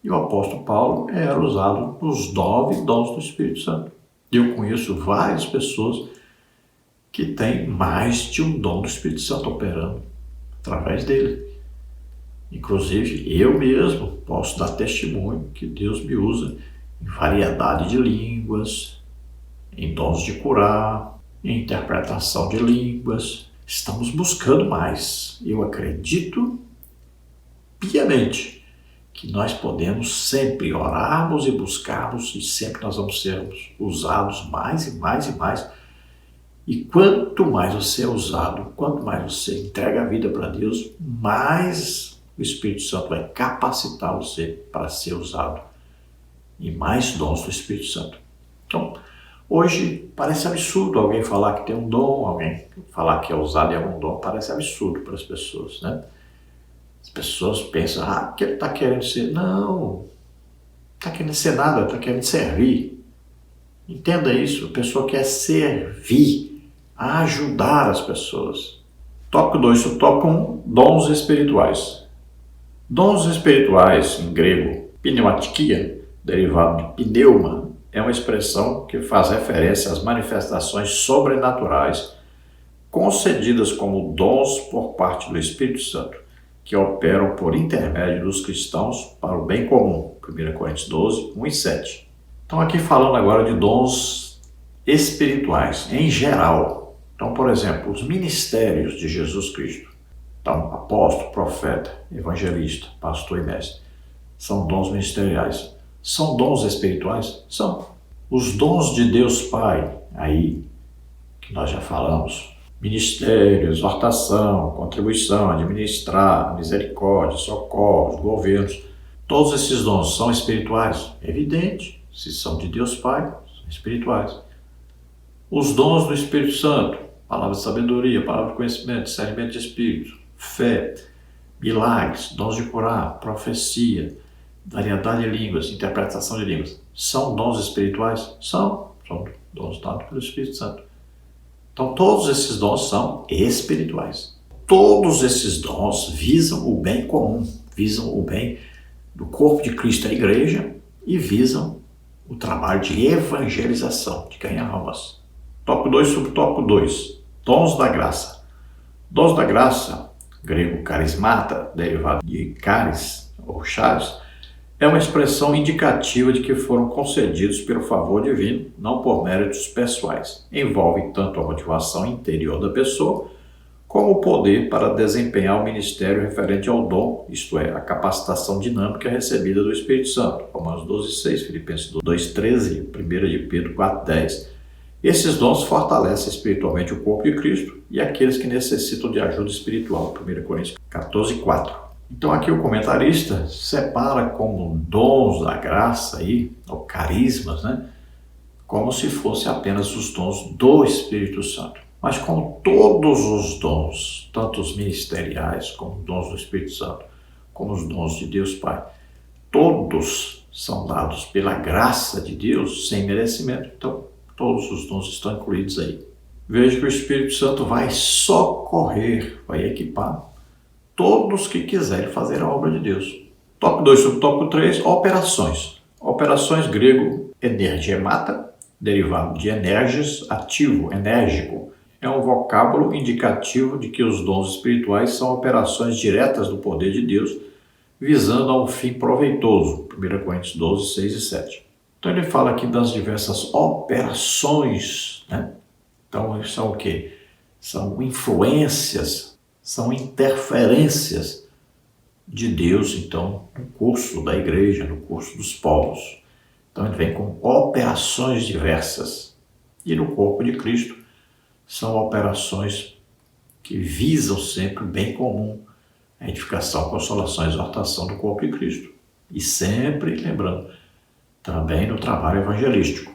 e o apóstolo Paulo era usado nos 9 dons do Espírito Santo. Eu conheço várias pessoas que têm mais de um dom do Espírito Santo operando através dele. Inclusive, eu mesmo posso dar testemunho que Deus me usa em variedade de línguas, em dons de curar, em interpretação de línguas. Estamos buscando mais. Eu acredito piamente que nós podemos sempre orarmos e buscarmos e sempre nós vamos ser usados mais e mais e mais. E quanto mais você é usado, quanto mais você entrega a vida para Deus, mais o Espírito Santo vai capacitar você para ser usado. E mais dons do Espírito Santo. Então, hoje parece absurdo alguém falar que tem um dom, alguém falar que é usado em algum dom, parece absurdo para as pessoas, né? As pessoas pensam, o que ele está querendo ser? Não, não está querendo ser nada, está querendo servir. Entenda isso, a pessoa quer servir, ajudar as pessoas. Tópico 2, tópico 1, dons espirituais. Dons espirituais, em grego, pneumatikia, derivado de pneuma, é uma expressão que faz referência às manifestações sobrenaturais concedidas como dons por parte do Espírito Santo, que operam por intermédio dos cristãos para o bem comum. 1 Coríntios 12, 1 e 7. Então aqui falando agora de dons espirituais, em geral. Então, por exemplo, os ministérios de Jesus Cristo. Então, apóstolo, profeta, evangelista, pastor e mestre. São dons ministeriais. São dons espirituais? São. Os dons de Deus Pai, aí, que nós já falamos, ministério, exortação, contribuição, administrar, misericórdia, socorro, governos, todos esses dons são espirituais? É evidente, se são de Deus Pai, são espirituais. Os dons do Espírito Santo, palavra de sabedoria, palavra de conhecimento, discernimento de espírito, fé, milagres, dons de curar, profecia, variedade de línguas, interpretação de línguas, são dons espirituais? São dons dados pelo Espírito Santo. Então, todos esses dons são espirituais. Todos esses dons visam o bem comum, visam o bem do corpo de Cristo, a igreja, e visam o trabalho de evangelização, de ganhar almas. Tópico 2, subtópico 2, dons da graça. Dons da graça, grego carismata, derivado de caris ou charis, é uma expressão indicativa de que foram concedidos pelo favor divino, não por méritos pessoais. Envolve tanto a motivação interior da pessoa, como o poder para desempenhar o ministério referente ao dom, isto é, a capacitação dinâmica recebida do Espírito Santo. Romanos 12:6, Filipenses 2:13, 1 de Pedro 4:10. Esses dons fortalecem espiritualmente o corpo de Cristo e aqueles que necessitam de ajuda espiritual. 1 Coríntios 14:4. Então aqui o comentarista separa como dons da graça aí, ou carismas, né? Como se fosse apenas os dons do Espírito Santo. Mas como todos os dons, tanto os ministeriais como os dons do Espírito Santo, como os dons de Deus Pai, todos são dados pela graça de Deus, sem merecimento. Então todos os dons estão incluídos aí. Veja que o Espírito Santo vai socorrer, vai equipar todos que quiserem fazer a obra de Deus. Tópico 2, subtópico 3, operações. Operações, grego, energiemata, derivado de energis, ativo, enérgico. É um vocábulo indicativo de que os dons espirituais são operações diretas do poder de Deus, visando a um fim proveitoso. 1 Coríntios 12, 6 e 7. Então ele fala aqui das diversas operações, né? Então são o quê? São influências, são interferências de Deus, então, no curso da igreja, no curso dos povos. Então ele vem com operações diversas. E no corpo de Cristo são operações que visam sempre o bem comum, a edificação, consolação e exortação do corpo de Cristo. E sempre, lembrando, também no trabalho evangelístico.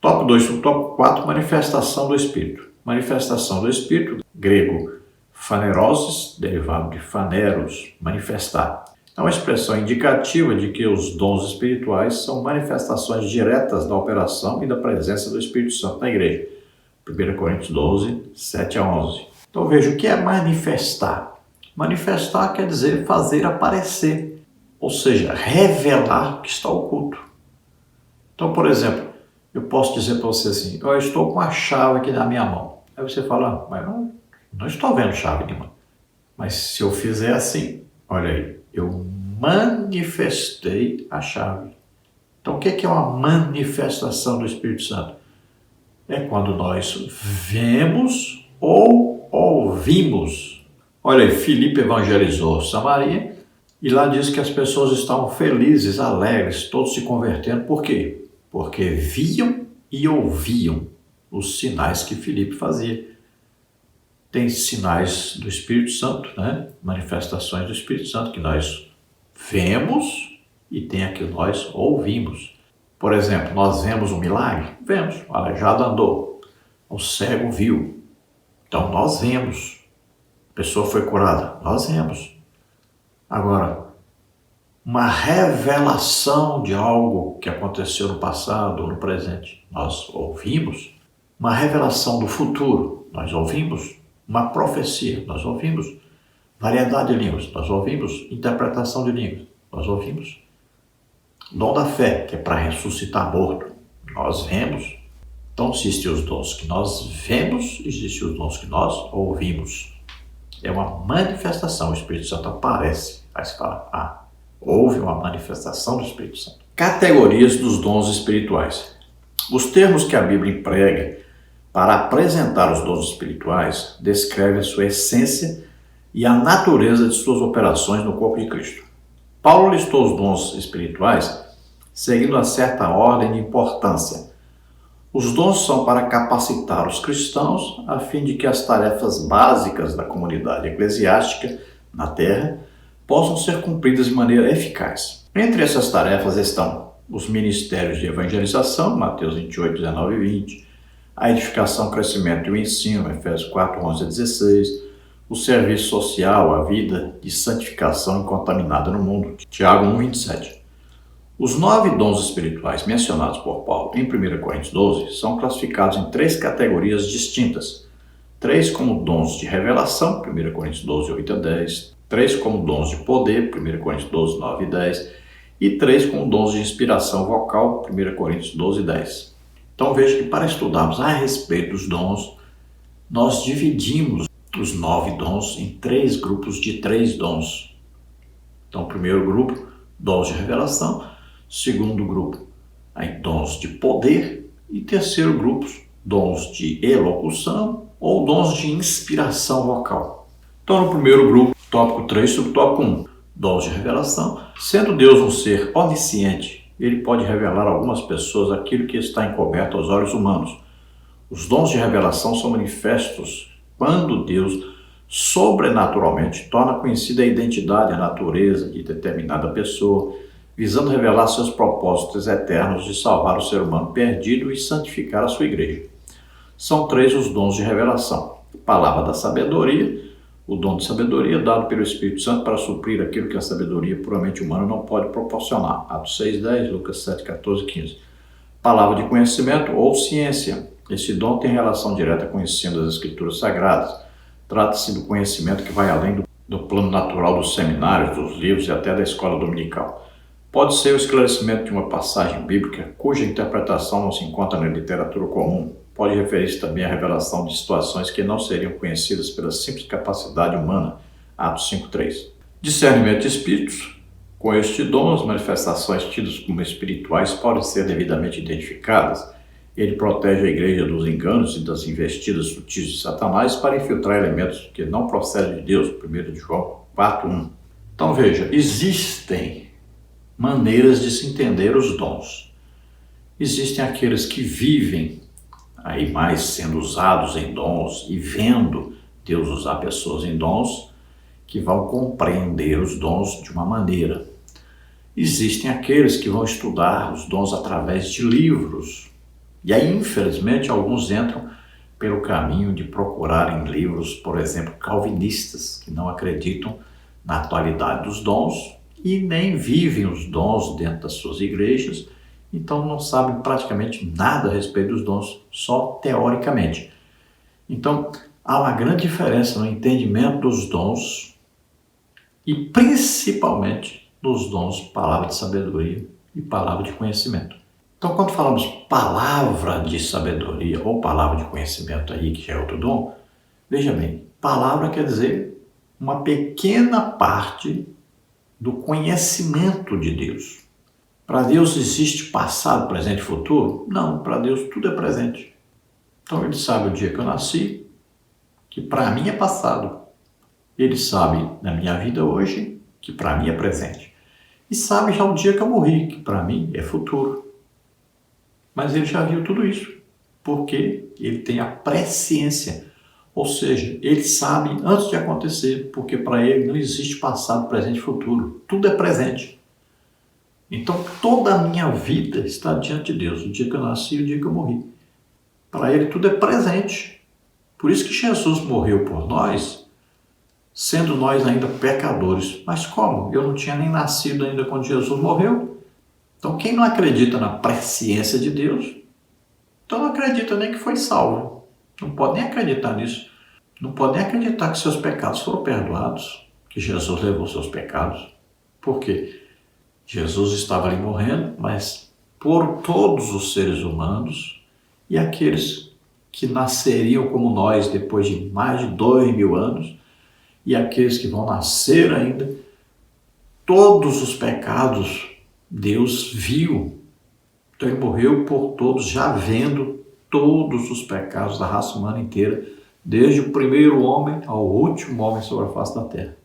Tópico 2, subtópico 4, manifestação do Espírito. Manifestação do Espírito, grego, faneroses, derivado de faneros, manifestar. É uma expressão indicativa de que os dons espirituais são manifestações diretas da operação e da presença do Espírito Santo na igreja. 1 Coríntios 12, 7 a 11. Então veja, o que é manifestar? Manifestar quer dizer fazer aparecer, ou seja, revelar o que está oculto. Então, por exemplo, eu posso dizer para você assim, eu estou com a chave aqui na minha mão. Aí você fala, mas não estou vendo chave nenhuma. Mas se eu fizer assim, olha aí, eu manifestei a chave. Então, o que é uma manifestação do Espírito Santo? É quando nós vemos ou ouvimos. Olha aí, Filipe evangelizou Samaria e lá diz que as pessoas estavam felizes, alegres, todos se convertendo. Por quê? Porque viam e ouviam. os sinais que Filipe fazia. Tem sinais do Espírito Santo, né? Manifestações do Espírito Santo que nós vemos e tem a que nós ouvimos. Por exemplo, nós vemos um milagre? Vemos. O aleijado andou, o cego viu. Então nós vemos. A pessoa foi curada, nós vemos. Agora, uma revelação de algo que aconteceu no passado ou no presente, nós ouvimos. Uma revelação do futuro, nós ouvimos. Uma profecia, nós ouvimos. Variedade de línguas, nós ouvimos. Interpretação de línguas, nós ouvimos. Dom da fé, que é para ressuscitar morto, nós vemos. Então existem os dons que nós vemos, existem os dons que nós ouvimos. É uma manifestação, o Espírito Santo aparece. Aí você fala, houve uma manifestação do Espírito Santo. Categorias dos dons espirituais. Os termos que a Bíblia emprega para apresentar os dons espirituais descrevem a sua essência e a natureza de suas operações no corpo de Cristo. Paulo listou os dons espirituais seguindo uma certa ordem de importância. Os dons são para capacitar os cristãos a fim de que as tarefas básicas da comunidade eclesiástica na terra possam ser cumpridas de maneira eficaz. Entre essas tarefas estão os ministérios de evangelização, Mateus 28, 19 e 20, a edificação, o crescimento e o ensino, Efésios 4, 11 a 16, o serviço social, a vida de santificação incontaminada no mundo, Tiago 1, 27. Os 9 dons espirituais mencionados por Paulo em 1 Coríntios 12 são classificados em 3 categorias distintas. 3 como dons de revelação, 1 Coríntios 12, 8 a 10. 3 como dons de poder, 1 Coríntios 12, 9 e 10. E 3 como dons de inspiração vocal, 1 Coríntios 12, 10. Então veja que para estudarmos a respeito dos dons, nós dividimos os 9 dons em 3 grupos de 3 dons. Então, primeiro grupo, dons de revelação. Segundo grupo, aí, dons de poder. E terceiro grupo, dons de elocução ou dons de inspiração vocal. Então, no primeiro grupo, tópico 3, subtópico 1, dons de revelação. Sendo Deus um ser onisciente, ele pode revelar a algumas pessoas aquilo que está encoberto aos olhos humanos. Os dons de revelação são manifestos quando Deus sobrenaturalmente torna conhecida a identidade, a natureza de determinada pessoa, visando revelar seus propósitos eternos de salvar o ser humano perdido e santificar a sua igreja. São 3 os dons de revelação. Palavra da sabedoria, o dom de sabedoria dado pelo Espírito Santo para suprir aquilo que a sabedoria puramente humana não pode proporcionar. Atos 6:10, Lucas 7:14 e 15. Palavra de conhecimento ou ciência. Esse dom tem relação direta com o ensino das Escrituras Sagradas. Trata-se do conhecimento que vai além do plano natural dos seminários, dos livros e até da escola dominical. Pode ser o esclarecimento de uma passagem bíblica cuja interpretação não se encontra na literatura comum. Pode referir-se também à revelação de situações que não seriam conhecidas pela simples capacidade humana. Atos 5:3. Discernimento de espíritos. Com este dom, as manifestações tidas como espirituais podem ser devidamente identificadas. Ele protege a igreja dos enganos e das investidas sutis de Satanás para infiltrar elementos que não procedem de Deus. 1 João 4:1. Então veja, existem maneiras de se entender os dons. Existem aqueles que vivem aí mais sendo usados em dons e vendo Deus usar pessoas em dons que vão compreender os dons de uma maneira. Existem aqueles que vão estudar os dons através de livros. E aí, infelizmente, alguns entram pelo caminho de procurar em livros, por exemplo, calvinistas, que não acreditam na atualidade dos dons e nem vivem os dons dentro das suas igrejas, então não sabem praticamente nada a respeito dos dons, só teoricamente. Então, há uma grande diferença no entendimento dos dons e principalmente dos dons palavra de sabedoria e palavra de conhecimento. Então, quando falamos palavra de sabedoria ou palavra de conhecimento aí, que já é outro dom, veja bem, palavra quer dizer uma pequena parte do conhecimento de Deus. Para Deus existe passado, presente e futuro? Não, para Deus tudo é presente. Então Ele sabe o dia que eu nasci, que para mim é passado. Ele sabe da minha vida hoje, que para mim é presente. E sabe já o dia que eu morri, que para mim é futuro. Mas Ele já viu tudo isso. porque ele tem a presciência. Ou seja, ele sabe antes de acontecer, porque para ele não existe passado, presente e futuro. Tudo é presente. Então toda a minha vida está diante de Deus, o dia que eu nasci e o dia que eu morri. Para ele tudo é presente. Por isso que Jesus morreu por nós, sendo nós ainda pecadores. Mas como? Eu não tinha nem nascido ainda quando Jesus morreu. Então quem não acredita na presciência de Deus, então não acredita nem que foi salvo. Não pode nem acreditar nisso. Não pode nem acreditar que seus pecados foram perdoados, que Jesus levou seus pecados. Por quê? Jesus estava ali morrendo, mas por todos os seres humanos e aqueles que nasceriam como nós depois de mais de 2000 anos e aqueles que vão nascer ainda, todos os pecados Deus viu. Então ele morreu por todos, já vendo todos os pecados da raça humana inteira, desde o primeiro homem ao último homem sobre a face da terra.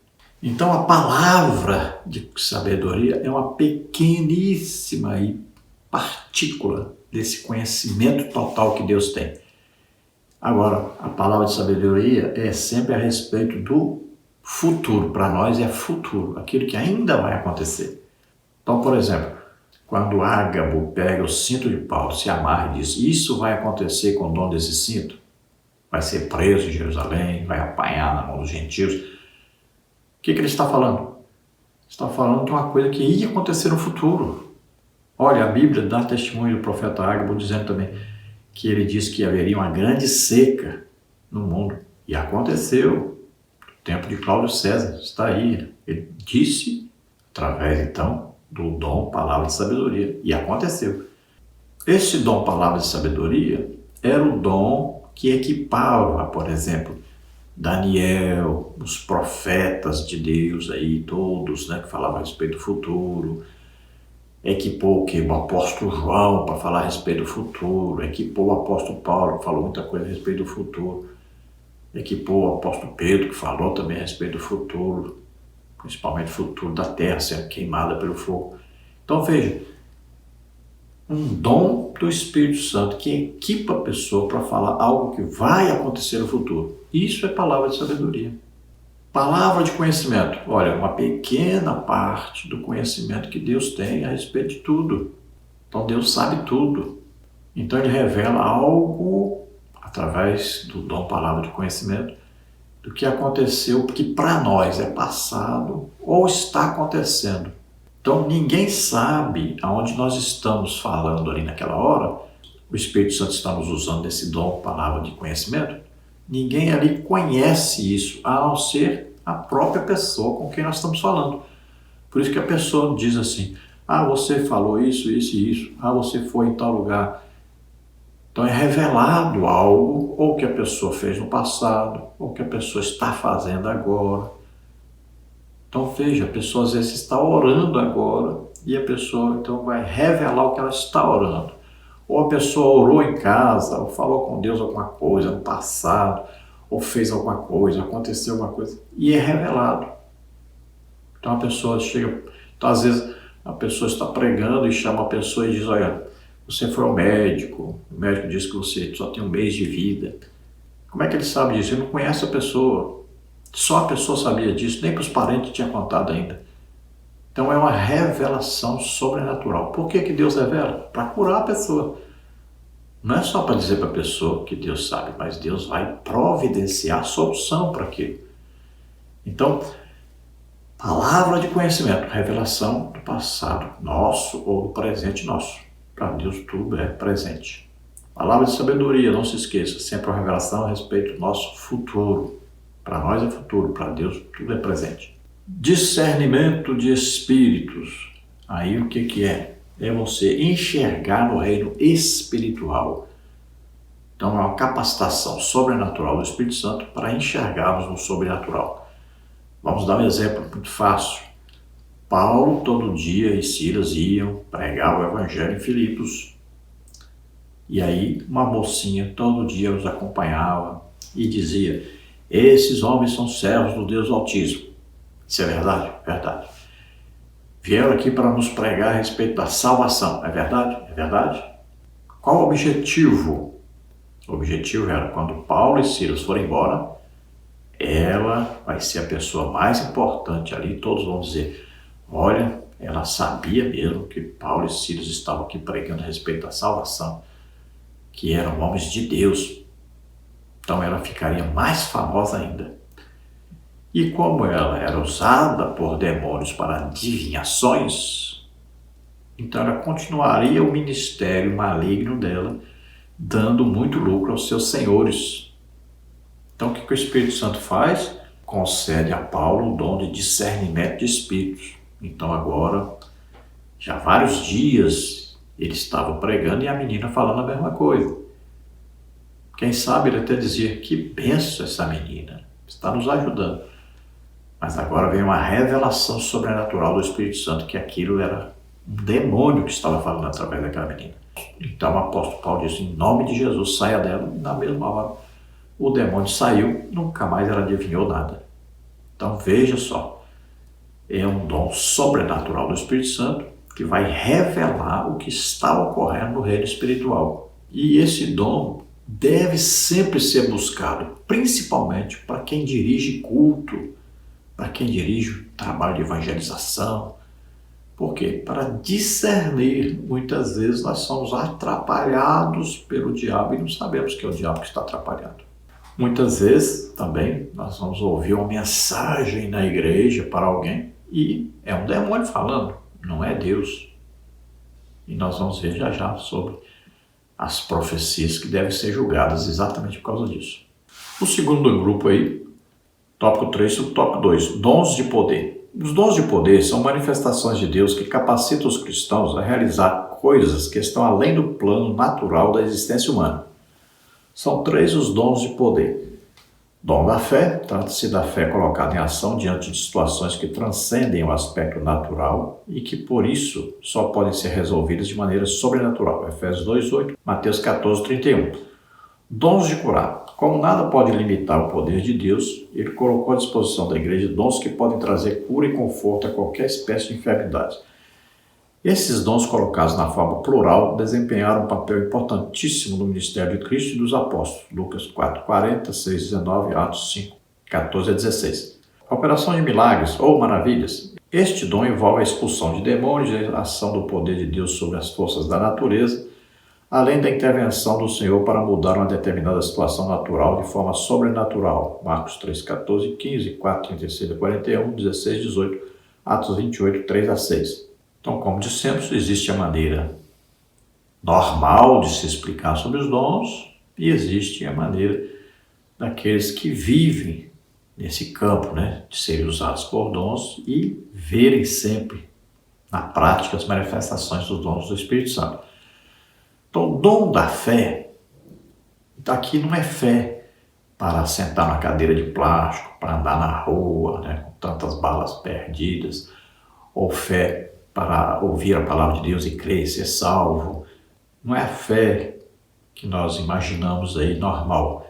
Então a palavra de sabedoria é uma pequeníssima partícula desse conhecimento total que Deus tem. Agora, a palavra de sabedoria é sempre a respeito do futuro. Para nós é futuro, aquilo que ainda vai acontecer. Então, por exemplo, quando Ágabo pega o cinto de Paulo, se amarra e diz, isso vai acontecer com o dono desse cinto, vai ser preso em Jerusalém, vai apanhar na mão dos gentios. O que ele está falando? Está falando de uma coisa que ia acontecer no futuro. Olha, a Bíblia dá testemunho do profeta Ágabo dizendo também que ele disse que haveria uma grande seca no mundo. E aconteceu. No tempo de Cláudio César, está aí. Ele disse, através então do dom palavra de sabedoria. E aconteceu. Esse dom palavra de sabedoria era o dom que equipava, por exemplo, Daniel, os profetas de Deus aí, todos, né, que falavam a respeito do futuro. Equipou o que? O apóstolo João para falar a respeito do futuro. Equipou o apóstolo Paulo, que falou muita coisa a respeito do futuro. Equipou o apóstolo Pedro, que falou também a respeito do futuro, principalmente o futuro da terra sendo queimada pelo fogo. Então veja, um dom do Espírito Santo que equipa a pessoa para falar algo que vai acontecer no futuro. Isso é palavra de sabedoria. Palavra de conhecimento. Olha, uma pequena parte do conhecimento que Deus tem a respeito de tudo. Então Deus sabe tudo. Então ele revela algo através do dom palavra de conhecimento do que aconteceu, que para nós é passado ou está acontecendo. Então ninguém sabe aonde nós estamos falando ali naquela hora. O Espírito Santo está nos usando desse dom palavra de conhecimento. Ninguém ali conhece isso, a não ser a própria pessoa com quem nós estamos falando. Por isso que a pessoa diz assim, você falou isso, isso e isso, você foi em tal lugar. Então é revelado algo, ou que a pessoa fez no passado, ou que a pessoa está fazendo agora. Então veja, a pessoa às vezes está orando agora, e a pessoa então vai revelar o que ela está orando. Ou a pessoa orou em casa, ou falou com Deus alguma coisa no passado, ou fez alguma coisa, aconteceu alguma coisa, e é revelado. Então a pessoa chega, então às vezes a pessoa está pregando e chama a pessoa e diz, olha, você foi ao médico, o médico disse que você só tem um mês de vida. Como é que ele sabe disso? Ele não conhece a pessoa, só a pessoa sabia disso, nem para os parentes tinha contado ainda. Então é uma revelação sobrenatural. Por que Deus revela? Para curar a pessoa. Não é só para dizer para a pessoa que Deus sabe, mas Deus vai providenciar a solução para aquilo. Então, palavra de conhecimento, revelação do passado nosso ou do presente nosso. Para Deus tudo é presente. Palavra de sabedoria, não se esqueça, sempre uma revelação a respeito do nosso futuro. Para nós é futuro, para Deus tudo é presente. Discernimento de espíritos. Aí o que é? É você enxergar no reino espiritual. Então é uma capacitação sobrenatural do Espírito Santo para enxergarmos no sobrenatural. Vamos dar um exemplo muito fácil. Paulo todo dia e Silas iam pregar o evangelho em Filipos. E aí uma mocinha todo dia os acompanhava e dizia, esses homens são servos do Deus Altíssimo. Isso é verdade? Verdade. Vieram aqui para nos pregar a respeito da salvação. É verdade? É verdade. Qual o objetivo O objetivo era, quando Paulo e Silas forem embora, ela vai ser a pessoa mais importante ali. Todos vão dizer, olha, ela sabia mesmo que Paulo e Silas estavam aqui pregando a respeito da salvação, que eram homens de Deus. Então ela ficaria mais famosa ainda. E como ela era usada por demônios para adivinhações, então ela continuaria o ministério maligno dela, dando muito lucro aos seus senhores. Então o que o Espírito Santo faz? Concede a Paulo o dom de discernimento de espíritos. Então agora, já há vários dias, ele estava pregando e a menina falando a mesma coisa. Quem sabe ele até dizia, que benção essa menina, está nos ajudando. Mas agora vem uma revelação sobrenatural do Espírito Santo, que aquilo era um demônio que estava falando através daquela menina. Então o apóstolo Paulo disse, em nome de Jesus, saia dela. E na mesma hora o demônio saiu, nunca mais ela adivinhou nada. Então veja só, é um dom sobrenatural do Espírito Santo que vai revelar o que está ocorrendo no reino espiritual. E esse dom deve sempre ser buscado, principalmente para quem dirige culto, para quem dirige o trabalho de evangelização. Por quê? Para discernir, muitas vezes nós somos atrapalhados pelo diabo e não sabemos que é o diabo que está atrapalhado. Muitas vezes também nós vamos ouvir uma mensagem na igreja para alguém e é um demônio falando, não é Deus. E nós vamos ver já já sobre as profecias que devem ser julgadas exatamente por causa disso. O segundo grupo aí, tópico 3 sobre tópico 2, dons de poder. Os dons de poder são manifestações de Deus que capacitam os cristãos a realizar coisas que estão além do plano natural da existência humana. São 3 os dons de poder. Dom da fé, trata-se da fé colocada em ação diante de situações que transcendem o aspecto natural e que, por isso, só podem ser resolvidas de maneira sobrenatural. Efésios 2:8, Mateus 14:31. Dons de curar. Como nada pode limitar o poder de Deus, ele colocou à disposição da igreja dons que podem trazer cura e conforto a qualquer espécie de enfermidade. Esses dons, colocados na forma plural, desempenharam um papel importantíssimo no ministério de Cristo e dos apóstolos. Lucas 4:40, 6:19, Atos 5:14-16. A operação de milagres ou maravilhas. Este dom envolve a expulsão de demônios e a ação do poder de Deus sobre as forças da natureza, além da intervenção do Senhor para mudar uma determinada situação natural de forma sobrenatural. Marcos 3:14, 15, 4:36-41, 16:18, Atos 28, 3-6. Então, como dissemos, existe a maneira normal de se explicar sobre os dons e existe a maneira daqueles que vivem nesse campo, de serem usados por dons e verem sempre na prática as manifestações dos dons do Espírito Santo. Então, o dom da fé, aqui não é fé para sentar na cadeira de plástico, para andar na rua, com tantas balas perdidas, ou fé para ouvir a palavra de Deus e crer e ser salvo. Não é a fé que nós imaginamos aí normal.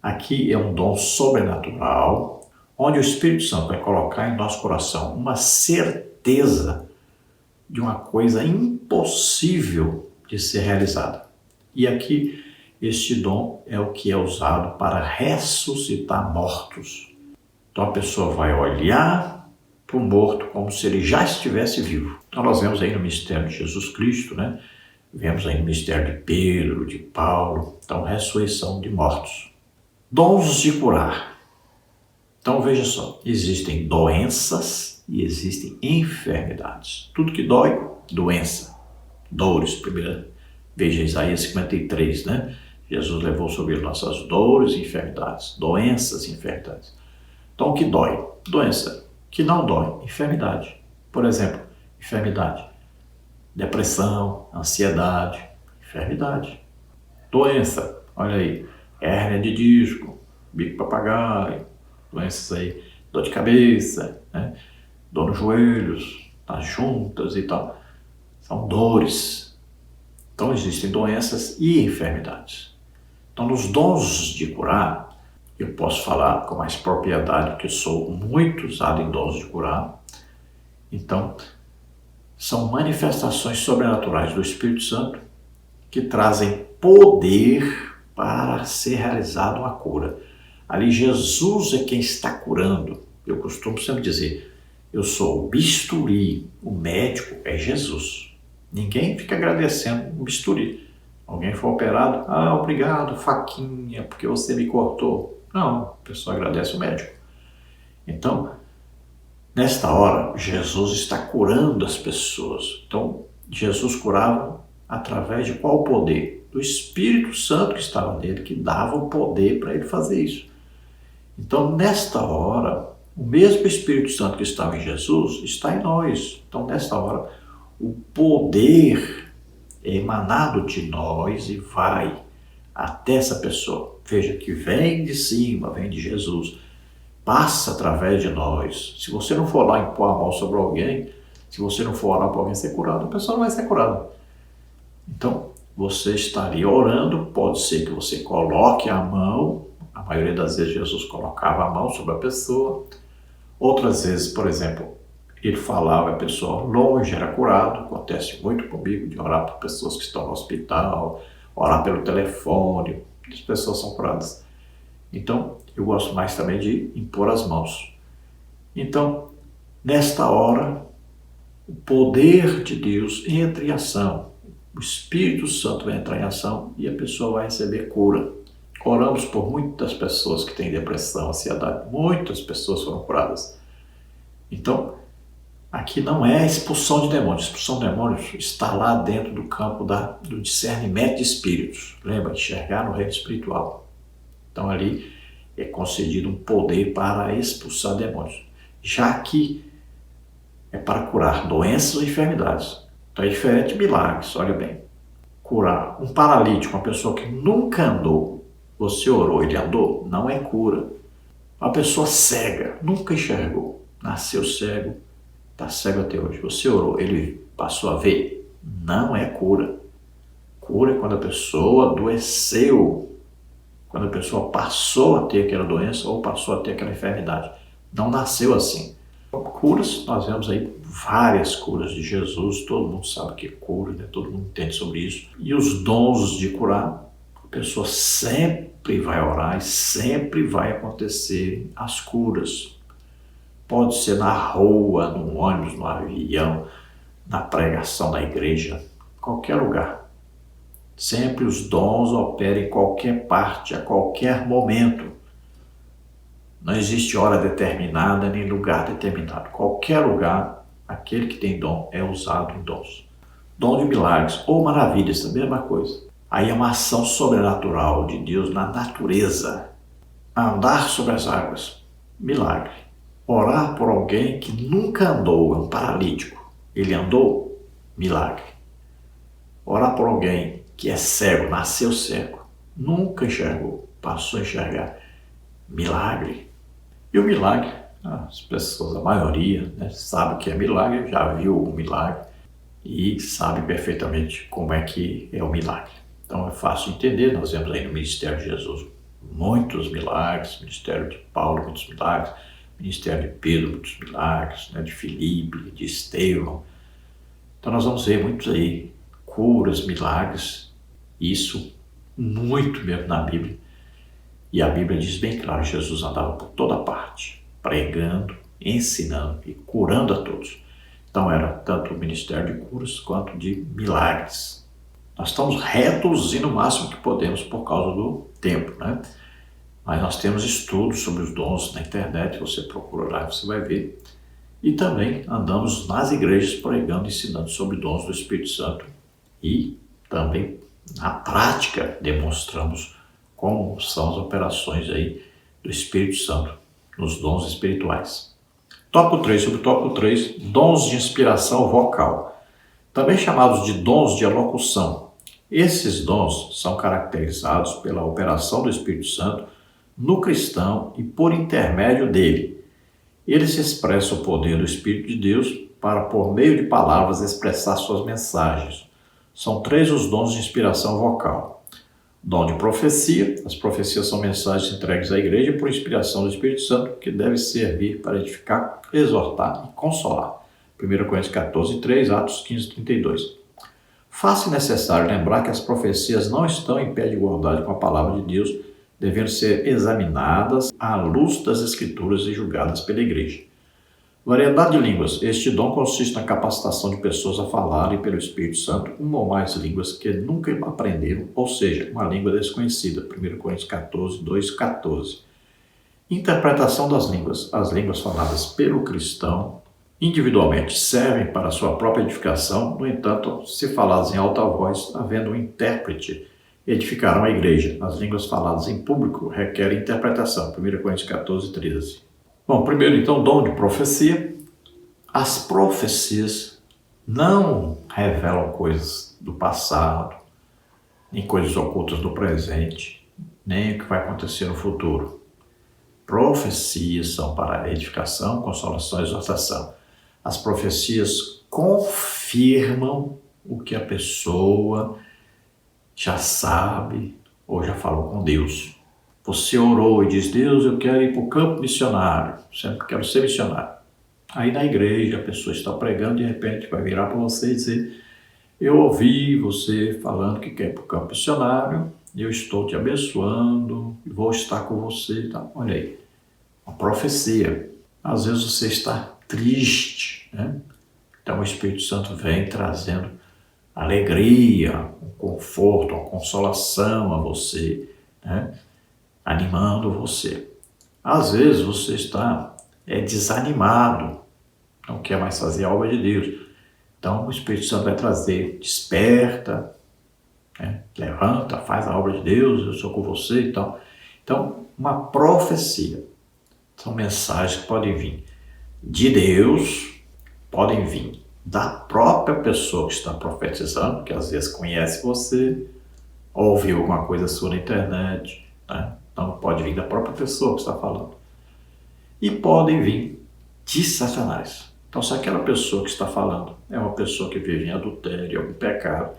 Aqui é um dom sobrenatural, onde o Espírito Santo vai colocar em nosso coração uma certeza de uma coisa impossível de ser realizada. E aqui, este dom é o que é usado para ressuscitar mortos. Então a pessoa vai olhar para o morto como se ele já estivesse vivo. Então nós vemos aí no mistério de Jesus Cristo, vemos aí no mistério de Pedro, de Paulo, então ressurreição de mortos. Dons de curar. Então veja só, existem doenças e existem enfermidades. Tudo que dói, doença. Dores, primeiro. Veja Isaías 53, Jesus levou sobre ele nossas dores e enfermidades. Doenças e enfermidades. Então o que dói? Doença. Que não dói, enfermidade. Por exemplo, enfermidade, depressão, ansiedade, enfermidade. Doença, olha aí, hérnia de disco, bico papagaio, doenças aí, dor de cabeça, dor nos joelhos, nas juntas e tal. São dores. Então existem doenças e enfermidades. Então nos dons de curar, eu posso falar com mais propriedade, porque eu sou muito usado em dons de curar. Então, são manifestações sobrenaturais do Espírito Santo que trazem poder para ser realizada uma cura. Ali Jesus é quem está curando. Eu costumo sempre dizer, eu sou o bisturi, o médico é Jesus. Ninguém fica agradecendo o bisturi. Alguém foi operado, obrigado, faquinha, porque você me cortou. Não, a pessoa agradece o médico. Então, nesta hora, Jesus está curando as pessoas. Então, Jesus curava através de qual poder? Do Espírito Santo que estava nele, que dava o poder para ele fazer isso. Então, nesta hora, o mesmo Espírito Santo que estava em Jesus está em nós. Então, nesta hora, o poder é emanado de nós e vai até essa pessoa. Veja que vem de cima, vem de Jesus, passa através de nós. Se você não for lá impor a mão sobre alguém, se você não for orar para alguém ser curado, a pessoa não vai ser curada. Então, você estaria orando, pode ser que você coloque a mão, a maioria das vezes Jesus colocava a mão sobre a pessoa, outras vezes, por exemplo, ele falava, a pessoa longe era curado, acontece muito comigo de orar para pessoas que estão no hospital, orar pelo telefone, as pessoas são curadas. Então, eu gosto mais também de impor as mãos. Então, nesta hora, o poder de Deus entra em ação. O Espírito Santo vai entrar em ação e a pessoa vai receber cura. Oramos por muitas pessoas que têm depressão, ansiedade. Muitas pessoas foram curadas. Então, aqui não é expulsão de demônios. Expulsão de demônios está lá dentro do campo do discernimento de espíritos. Lembra? Enxergar no reino espiritual. Então, ali é concedido um poder para expulsar demônios. Já que é para curar doenças ou enfermidades. Então é diferente de milagres, olha bem. Curar um paralítico, uma pessoa que nunca andou, você orou, ele andou, não é cura. Uma pessoa cega, nunca enxergou, nasceu cego, está cego até hoje. Você orou, ele passou a ver, não é cura. Cura é quando a pessoa adoeceu, quando a pessoa passou a ter aquela doença ou passou a ter aquela enfermidade. Não nasceu assim. Curas, nós vemos aí várias curas de Jesus, todo mundo sabe que é cura, né? Todo mundo entende sobre isso. E os dons de curar, a pessoa sempre vai orar e sempre vai acontecer as curas. Pode ser na rua, no ônibus, no avião, na pregação da igreja, qualquer lugar. Sempre os dons operam em qualquer parte, a qualquer momento. Não existe hora determinada nem lugar determinado. Qualquer lugar, aquele que tem dom é usado em dons. Dom de milagres ou maravilhas, a mesma coisa. Aí é uma ação sobrenatural de Deus na natureza. Andar sobre as águas, milagre. Orar por alguém que nunca andou, é um paralítico. Ele andou, milagre. Orar por alguém que é cego, nasceu cego, nunca enxergou, passou a enxergar, milagre. E o milagre, as pessoas, a maioria, né, sabe que é milagre, já viu o milagre e sabe perfeitamente como é que é o milagre. Então é fácil entender, nós vemos aí no Ministério de Jesus muitos milagres, Ministério de Paulo, muitos milagres, Ministério de Pedro, muitos milagres, né, de Filipe, de Estevão. Então nós vamos ver muitos aí, curas, milagres, isso muito mesmo na Bíblia. E a Bíblia diz bem claro, Jesus andava por toda parte, pregando, ensinando e curando a todos. Então era tanto o ministério de curas quanto de milagres. Nós estamos reduzindo o máximo que podemos por causa do tempo, né? Mas nós temos estudos sobre os dons na internet, você procura lá e você vai ver. E também andamos nas igrejas pregando, ensinando sobre dons do Espírito Santo. E também, na prática, demonstramos como são as operações aí do Espírito Santo, nos dons espirituais. Tópico 3, sobre o tópico 3, dons de inspiração vocal, também chamados de dons de elocução. Esses dons são caracterizados pela operação do Espírito Santo no cristão e por intermédio dele. Eles expressam o poder do Espírito de Deus para, por meio de palavras, expressar suas mensagens. São 3 os dons de inspiração vocal. Dom de profecia, as profecias são mensagens entregues à igreja por inspiração do Espírito Santo, que deve servir para edificar, exortar e consolar. 1 Coríntios 14:3, Atos 15:32. Faz-se necessário lembrar que as profecias não estão em pé de igualdade com a palavra de Deus, devendo ser examinadas à luz das Escrituras e julgadas pela Igreja. Variedade de línguas. Este dom consiste na capacitação de pessoas a falarem pelo Espírito Santo uma ou mais línguas que nunca aprenderam, ou seja, uma língua desconhecida. 1 Coríntios 14, 2, 14. Interpretação das línguas. As línguas faladas pelo cristão individualmente servem para a sua própria edificação, no entanto, se faladas em alta voz, havendo um intérprete, edificarão a igreja. As línguas faladas em público requerem interpretação. 1 Coríntios 14, 13. Bom, primeiro então, dom de profecia. As profecias não revelam coisas do passado, nem coisas ocultas do presente, nem o que vai acontecer no futuro. Profecias são para edificação, consolação e exortação. As profecias confirmam o que a pessoa já sabe ou já falou com Deus. Você orou e diz: Deus, eu quero ir para o campo missionário, sempre quero ser missionário. Aí na igreja a pessoa está pregando e de repente vai virar para você e dizer: eu ouvi você falando que quer ir para o campo missionário, eu estou te abençoando, vou estar com você. Então, olha aí, uma profecia. Às vezes você está triste, né? Então o Espírito Santo vem trazendo alegria, um conforto, uma consolação a você, né? Animando você. Às vezes você está desanimado, não quer mais fazer a obra de Deus. Então o Espírito Santo vai trazer: desperta, né? Levanta, faz a obra de Deus, eu sou com você e tal. Então, uma profecia são mensagens que podem vir de Deus, podem vir da própria pessoa que está profetizando, que às vezes conhece você, ouviu alguma coisa sua na internet, né? Então pode vir da própria pessoa que está falando. E podem vir de Satanás. Então, se aquela pessoa que está falando é uma pessoa que vive em adultério, algum pecado,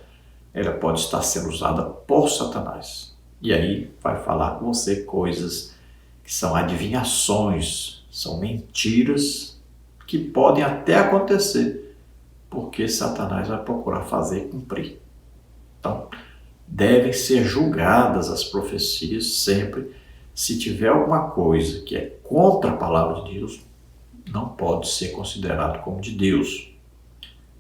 ela pode estar sendo usada por Satanás. E aí vai falar com você coisas que são adivinhações, são mentiras que podem até acontecer, porque Satanás vai procurar fazer cumprir. Então, devem ser julgadas as profecias sempre. Se tiver alguma coisa que é contra a palavra de Deus, não pode ser considerado como de Deus.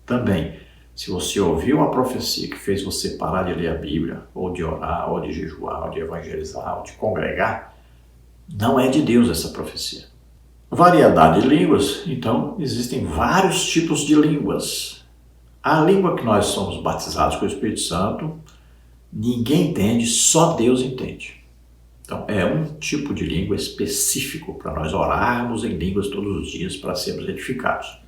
Também, se você ouviu uma profecia que fez você parar de ler a Bíblia, ou de orar, ou de jejuar, ou de evangelizar, ou de congregar, não é de Deus essa profecia. Variedade de línguas. Então, existem vários tipos de línguas. A língua que nós somos batizados com o Espírito Santo, ninguém entende, só Deus entende. Então, é um tipo de língua específico para nós orarmos em línguas todos os dias para sermos edificados.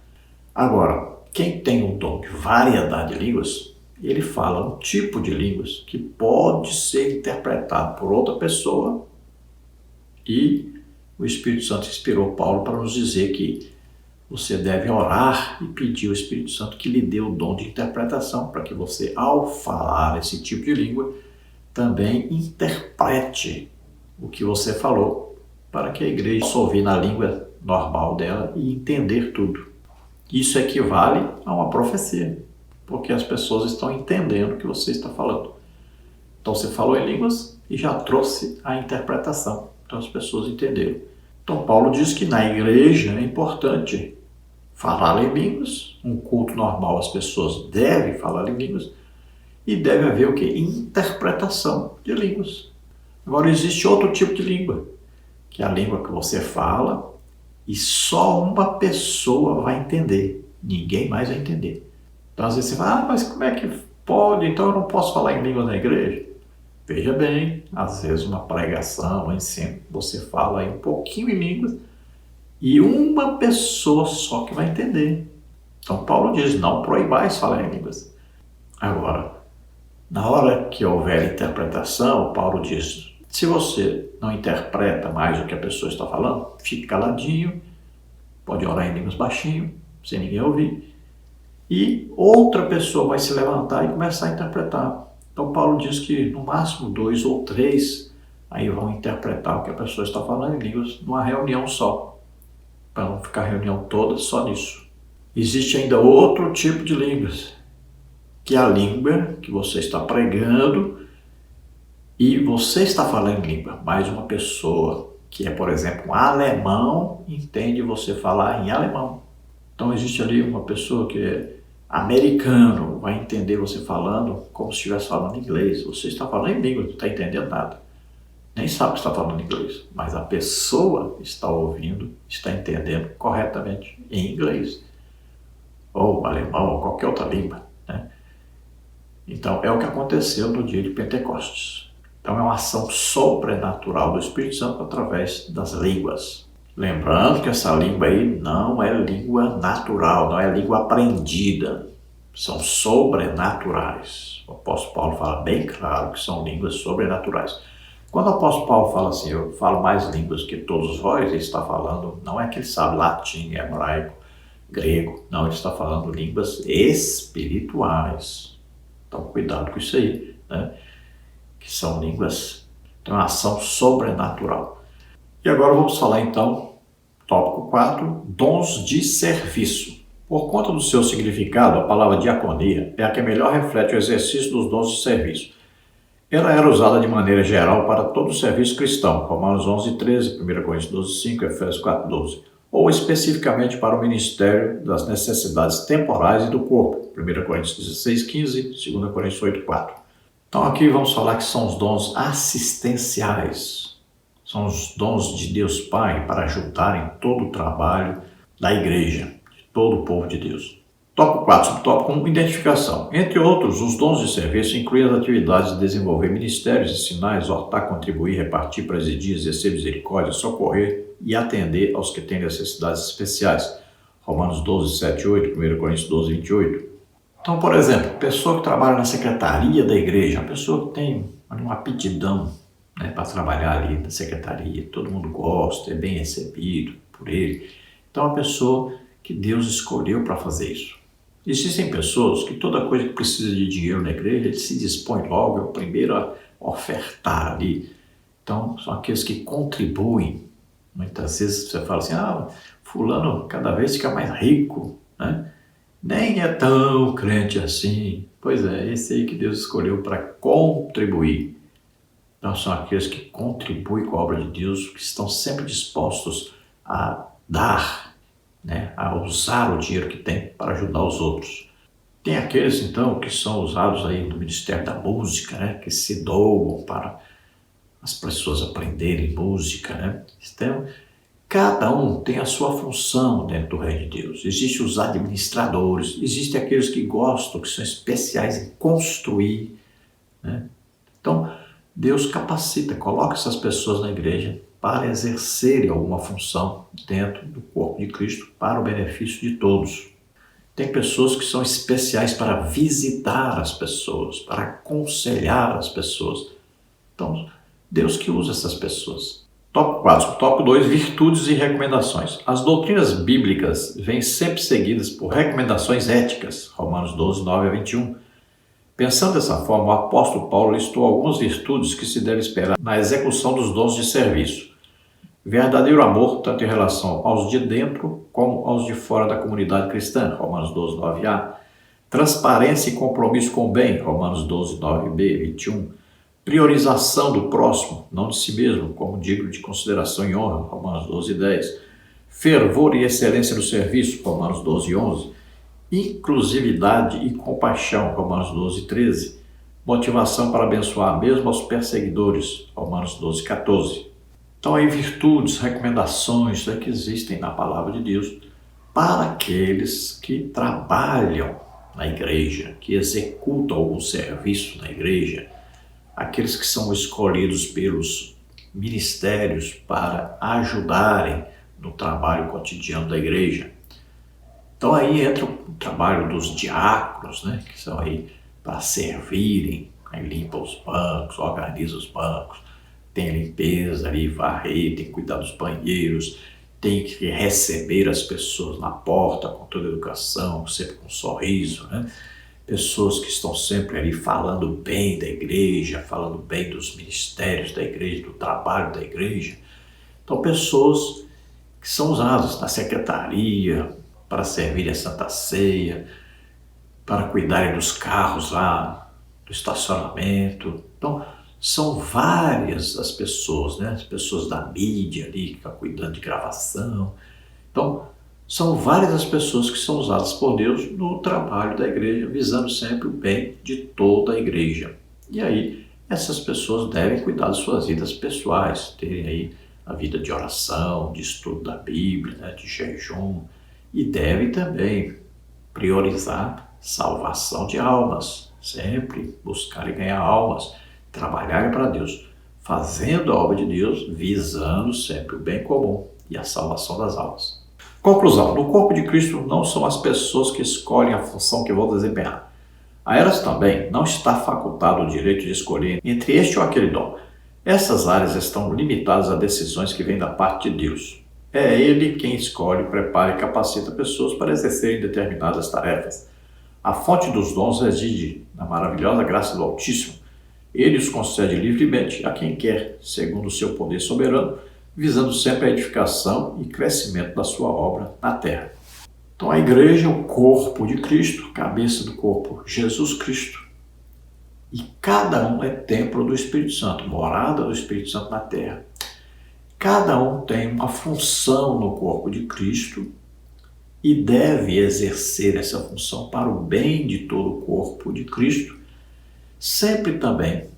Agora, quem tem o dom de variedade de línguas, ele fala um tipo de línguas que pode ser interpretado por outra pessoa, e o Espírito Santo inspirou Paulo para nos dizer que você deve orar e pedir ao Espírito Santo que lhe dê o dom de interpretação, para que você, ao falar esse tipo de língua, também interprete o que você falou, para que a igreja possa ouvir na língua normal dela e entender tudo. Isso equivale a uma profecia, porque as pessoas estão entendendo o que você está falando. Então você falou em línguas e já trouxe a interpretação. Então as pessoas entenderam. Então Paulo diz que na igreja é importante falar em línguas. Um culto normal, as pessoas devem falar em línguas. E deve haver o quê? Interpretação de línguas. Agora existe outro tipo de língua, que é a língua que você fala e só uma pessoa vai entender. Ninguém mais vai entender. Então às vezes você fala: mas como é que pode? Então eu não posso falar em línguas na igreja? Veja bem, às vezes uma pregação, um ensino, você fala aí um pouquinho em línguas e uma pessoa só que vai entender. Então Paulo diz: não proibais falar em línguas. Agora, na hora que houver interpretação, Paulo diz: se você não interpreta mais o que a pessoa está falando, fique caladinho, pode orar em línguas baixinho, sem ninguém ouvir, e outra pessoa vai se levantar e começar a interpretar. Então Paulo diz que no máximo 2 ou 3 aí vão interpretar o que a pessoa está falando em línguas numa reunião só, para não ficar a reunião toda só nisso. Existe ainda outro tipo de línguas, que a língua que você está pregando e você está falando em língua, mas uma pessoa que é, por exemplo, um alemão, entende você falar em alemão. Então existe ali uma pessoa que é americano, vai entender você falando como se estivesse falando inglês. Você está falando em língua, não está entendendo nada. Nem sabe que está falando inglês, mas a pessoa está ouvindo, está entendendo corretamente em inglês, ou alemão, ou qualquer outra língua, né? Então é o que aconteceu no dia de Pentecostes. Então é uma ação sobrenatural do Espírito Santo através das línguas. Lembrando que essa língua aí não é língua natural, não é língua aprendida. São sobrenaturais. O apóstolo Paulo fala bem claro que são línguas sobrenaturais. Quando o apóstolo Paulo fala assim, eu falo mais línguas que todos vós, ele está falando, não é que ele sabe latim, hebraico, grego, não, ele está falando línguas espirituais. Então cuidado com isso aí, né? Que são línguas, tem uma ação sobrenatural. E agora vamos falar então, tópico 4, dons de serviço. Por conta do seu significado, a palavra diaconia é a que melhor reflete o exercício dos dons de serviço. Ela era usada de maneira geral para todo o serviço cristão, Romanos 11:13, 1 Coríntios 12:5, Efésios 4:12, ou especificamente para o ministério das necessidades temporais e do corpo, 1 Coríntios 16:15, 2 Coríntios 8:4. Então aqui vamos falar que são os dons assistenciais, são os dons de Deus Pai para ajudar em todo o trabalho da igreja, de todo o povo de Deus. Tópico 4, subtópico 1, identificação. Entre outros, os dons de serviço incluem as atividades de desenvolver ministérios e sinais, exortar, contribuir, repartir, presidir, exercer misericórdia, socorrer e atender aos que têm necessidades especiais. Romanos 12, 7, 8, 1 Coríntios 12, 28. Então, por exemplo, pessoa que trabalha na secretaria da igreja, uma pessoa que tem uma aptidão, né, para trabalhar ali na secretaria, todo mundo gosta, é bem recebido por ele. Então, é uma pessoa que Deus escolheu para fazer isso. Existem pessoas que toda coisa que precisa de dinheiro na igreja, ele se dispõe logo, é o primeiro a ofertar ali. Então, são aqueles que contribuem. Muitas vezes você fala assim, fulano cada vez fica mais rico, né? Nem é tão crente assim. Pois é, esse aí que Deus escolheu para contribuir. Então, são aqueles que contribuem com a obra de Deus, que estão sempre dispostos a dar, né, a usar o dinheiro que tem para ajudar os outros. Tem aqueles, então, que são usados aí no Ministério da Música, né, que se doam para as pessoas aprenderem música, né? Então, cada um tem a sua função dentro do reino de Deus. Existem os administradores, existem aqueles que gostam, que são especiais em construir, né? Então, Deus capacita, coloca essas pessoas na igreja para exercerem alguma função dentro do corpo de Cristo para o benefício de todos. Tem pessoas que são especiais para visitar as pessoas, para aconselhar as pessoas. Então, Deus que usa essas pessoas. Tópico 4. Tópico 2. Virtudes e recomendações. As doutrinas bíblicas vêm sempre seguidas por recomendações éticas. Romanos 12, 9 a 21. Pensando dessa forma, o apóstolo Paulo listou algumas virtudes que se deve esperar na execução dos dons de serviço. Verdadeiro amor, tanto em relação aos de dentro como aos de fora da comunidade cristã, Romanos 12, 9a. Transparência e compromisso com o bem, Romanos 12, 9b, 21. Priorização do próximo, não de si mesmo, como digno de consideração e honra, Romanos 12, 10. Fervor e excelência do serviço, Romanos 12, 11. Inclusividade e compaixão, Romanos 12, 13. Motivação para abençoar mesmo aos perseguidores, Romanos 12, 14. Então, aí virtudes, recomendações que existem na palavra de Deus para aqueles que trabalham na igreja, que executam algum serviço na igreja, aqueles que são escolhidos pelos ministérios para ajudarem no trabalho cotidiano da igreja. Então aí entra o trabalho dos diáconos, né, que são aí para servirem, aí limpa os bancos, organiza os bancos, tem limpeza ali, varrer, tem que cuidar dos banheiros, tem que receber as pessoas na porta com toda a educação, sempre com um sorriso, né? Pessoas que estão sempre ali falando bem da igreja, falando bem dos ministérios da igreja, do trabalho da igreja. Então, pessoas que são usadas na secretaria para servir a Santa Ceia, para cuidarem dos carros lá, do estacionamento. Então, são várias as pessoas, né? As pessoas da mídia ali, que estão cuidando de gravação. Então, são várias as pessoas que são usadas por Deus no trabalho da igreja, visando sempre o bem de toda a igreja. E aí, essas pessoas devem cuidar de suas vidas pessoais, terem aí a vida de oração, de estudo da Bíblia, né, de jejum, e devem também priorizar salvação de almas, sempre buscar e ganhar almas, trabalhar para Deus, fazendo a obra de Deus, visando sempre o bem comum e a salvação das almas. Conclusão: no corpo de Cristo não são as pessoas que escolhem a função que vão desempenhar. A elas também não está facultado o direito de escolher entre este ou aquele dom. Essas áreas estão limitadas a decisões que vêm da parte de Deus. É Ele quem escolhe, prepara e capacita pessoas para exercerem determinadas tarefas. A fonte dos dons reside na maravilhosa graça do Altíssimo. Ele os concede livremente a quem quer, segundo o seu poder soberano, visando sempre a edificação e crescimento da sua obra na terra. Então a igreja é o corpo de Cristo, cabeça do corpo, Jesus Cristo. E cada um é templo do Espírito Santo, morada do Espírito Santo na terra. Cada um tem uma função no corpo de Cristo e deve exercer essa função para o bem de todo o corpo de Cristo, sempre também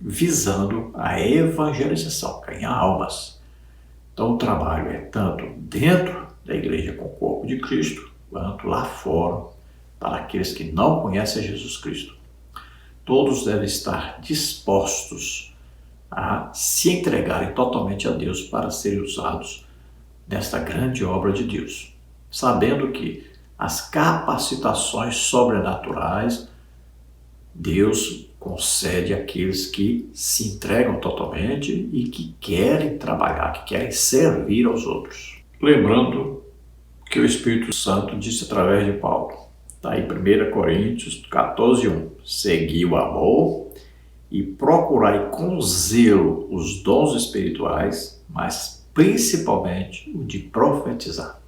visando a evangelização, ganhar almas. Então o trabalho é tanto dentro da igreja com o corpo de Cristo, quanto lá fora, para aqueles que não conhecem Jesus Cristo. Todos devem estar dispostos a se entregarem totalmente a Deus para serem usados nesta grande obra de Deus, sabendo que as capacitações sobrenaturais Deus concede àqueles que se entregam totalmente e que querem trabalhar, que querem servir aos outros. Lembrando que o Espírito Santo disse através de Paulo, está aí 1 Coríntios 14:1, segui o amor e procurai com zelo os dons espirituais, mas principalmente o de profetizar.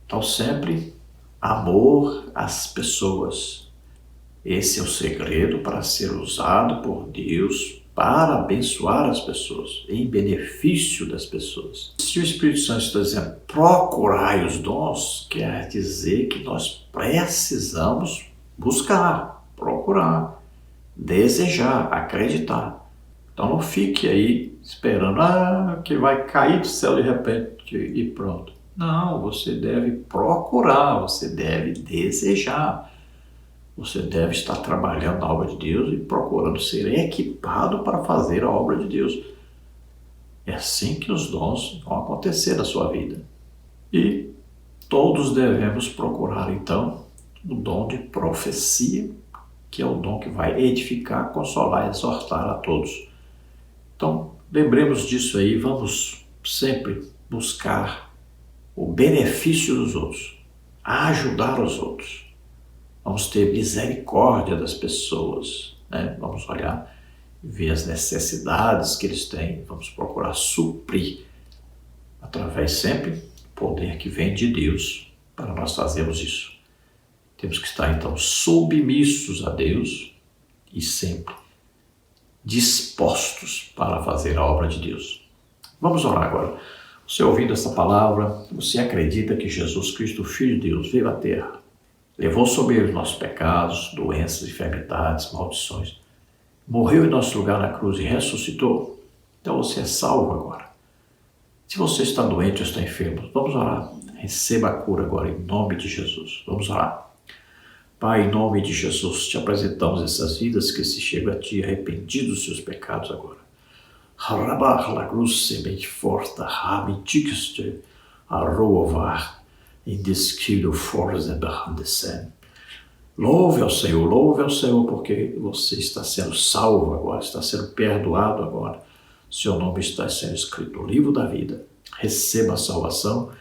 Então sempre amor às pessoas. Esse é o segredo para ser usado por Deus para abençoar as pessoas, em benefício das pessoas. Se o Espírito Santo está dizendo procurai os dons, quer dizer que nós precisamos buscar, procurar, desejar, acreditar. Então não fique aí esperando que vai cair do céu de repente e pronto. Não, você deve procurar, você deve desejar. Você deve estar trabalhando na obra de Deus e procurando ser equipado para fazer a obra de Deus. É assim que os dons vão acontecer na sua vida. E todos devemos procurar, então, o dom de profecia, que é o dom que vai edificar, consolar e exortar a todos. Então, lembremos disso aí, vamos sempre buscar o benefício dos outros, ajudar os outros. Vamos ter misericórdia das pessoas, né? Vamos olhar e ver as necessidades que eles têm, vamos procurar suprir, através sempre do poder que vem de Deus, para nós fazermos isso. Temos que estar então submissos a Deus e sempre dispostos para fazer a obra de Deus. Vamos orar agora. Você ouvindo essa palavra, você acredita que Jesus Cristo, Filho de Deus, veio à Terra, levou sobre ele nossos pecados, doenças, enfermidades, maldições, morreu em nosso lugar na cruz e ressuscitou? Então você é salvo agora. Se você está doente ou está enfermo, vamos orar. Receba a cura agora em nome de Jesus. Vamos orar. Pai, em nome de Jesus, te apresentamos essas vidas que se chegam a ti arrependidos dos seus pecados agora. Rabar la grusse mente forte, hamitigste, arrovar, indescrido forza behandesen. Louve ao Senhor, porque você está sendo salvo agora, está sendo perdoado agora. Seu nome está sendo escrito no livro da vida. Receba a salvação,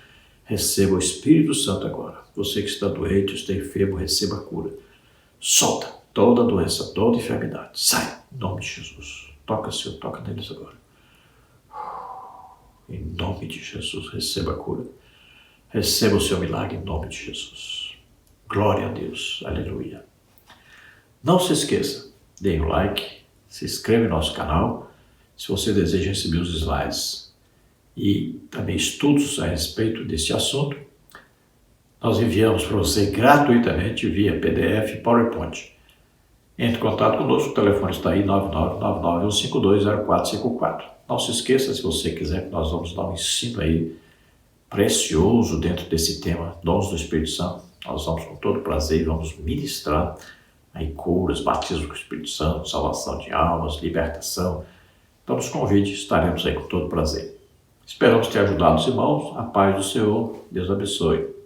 receba o Espírito Santo agora. Você que está doente, está enfermo, receba a cura. Solta toda doença, toda enfermidade. Sai, em nome de Jesus. Toca, Senhor, toca neles agora. Em nome de Jesus, receba a cura. Receba o seu milagre em nome de Jesus. Glória a Deus. Aleluia. Não se esqueça, dê o like, se inscreva no nosso canal, se você deseja receber os slides e também estudos a respeito desse assunto. Nós enviamos para você gratuitamente via PDF e PowerPoint. Entre em contato conosco, o telefone está aí, 99991520454. Não se esqueça, se você quiser, que nós vamos dar um ensino aí precioso dentro desse tema, dons do Espírito Santo. Nós vamos com todo prazer e vamos ministrar aí curas, batismo com o Espírito Santo, salvação de almas, libertação. Então nos convide, estaremos aí com todo prazer. Esperamos ter ajudado os irmãos. A paz do Senhor, Deus abençoe.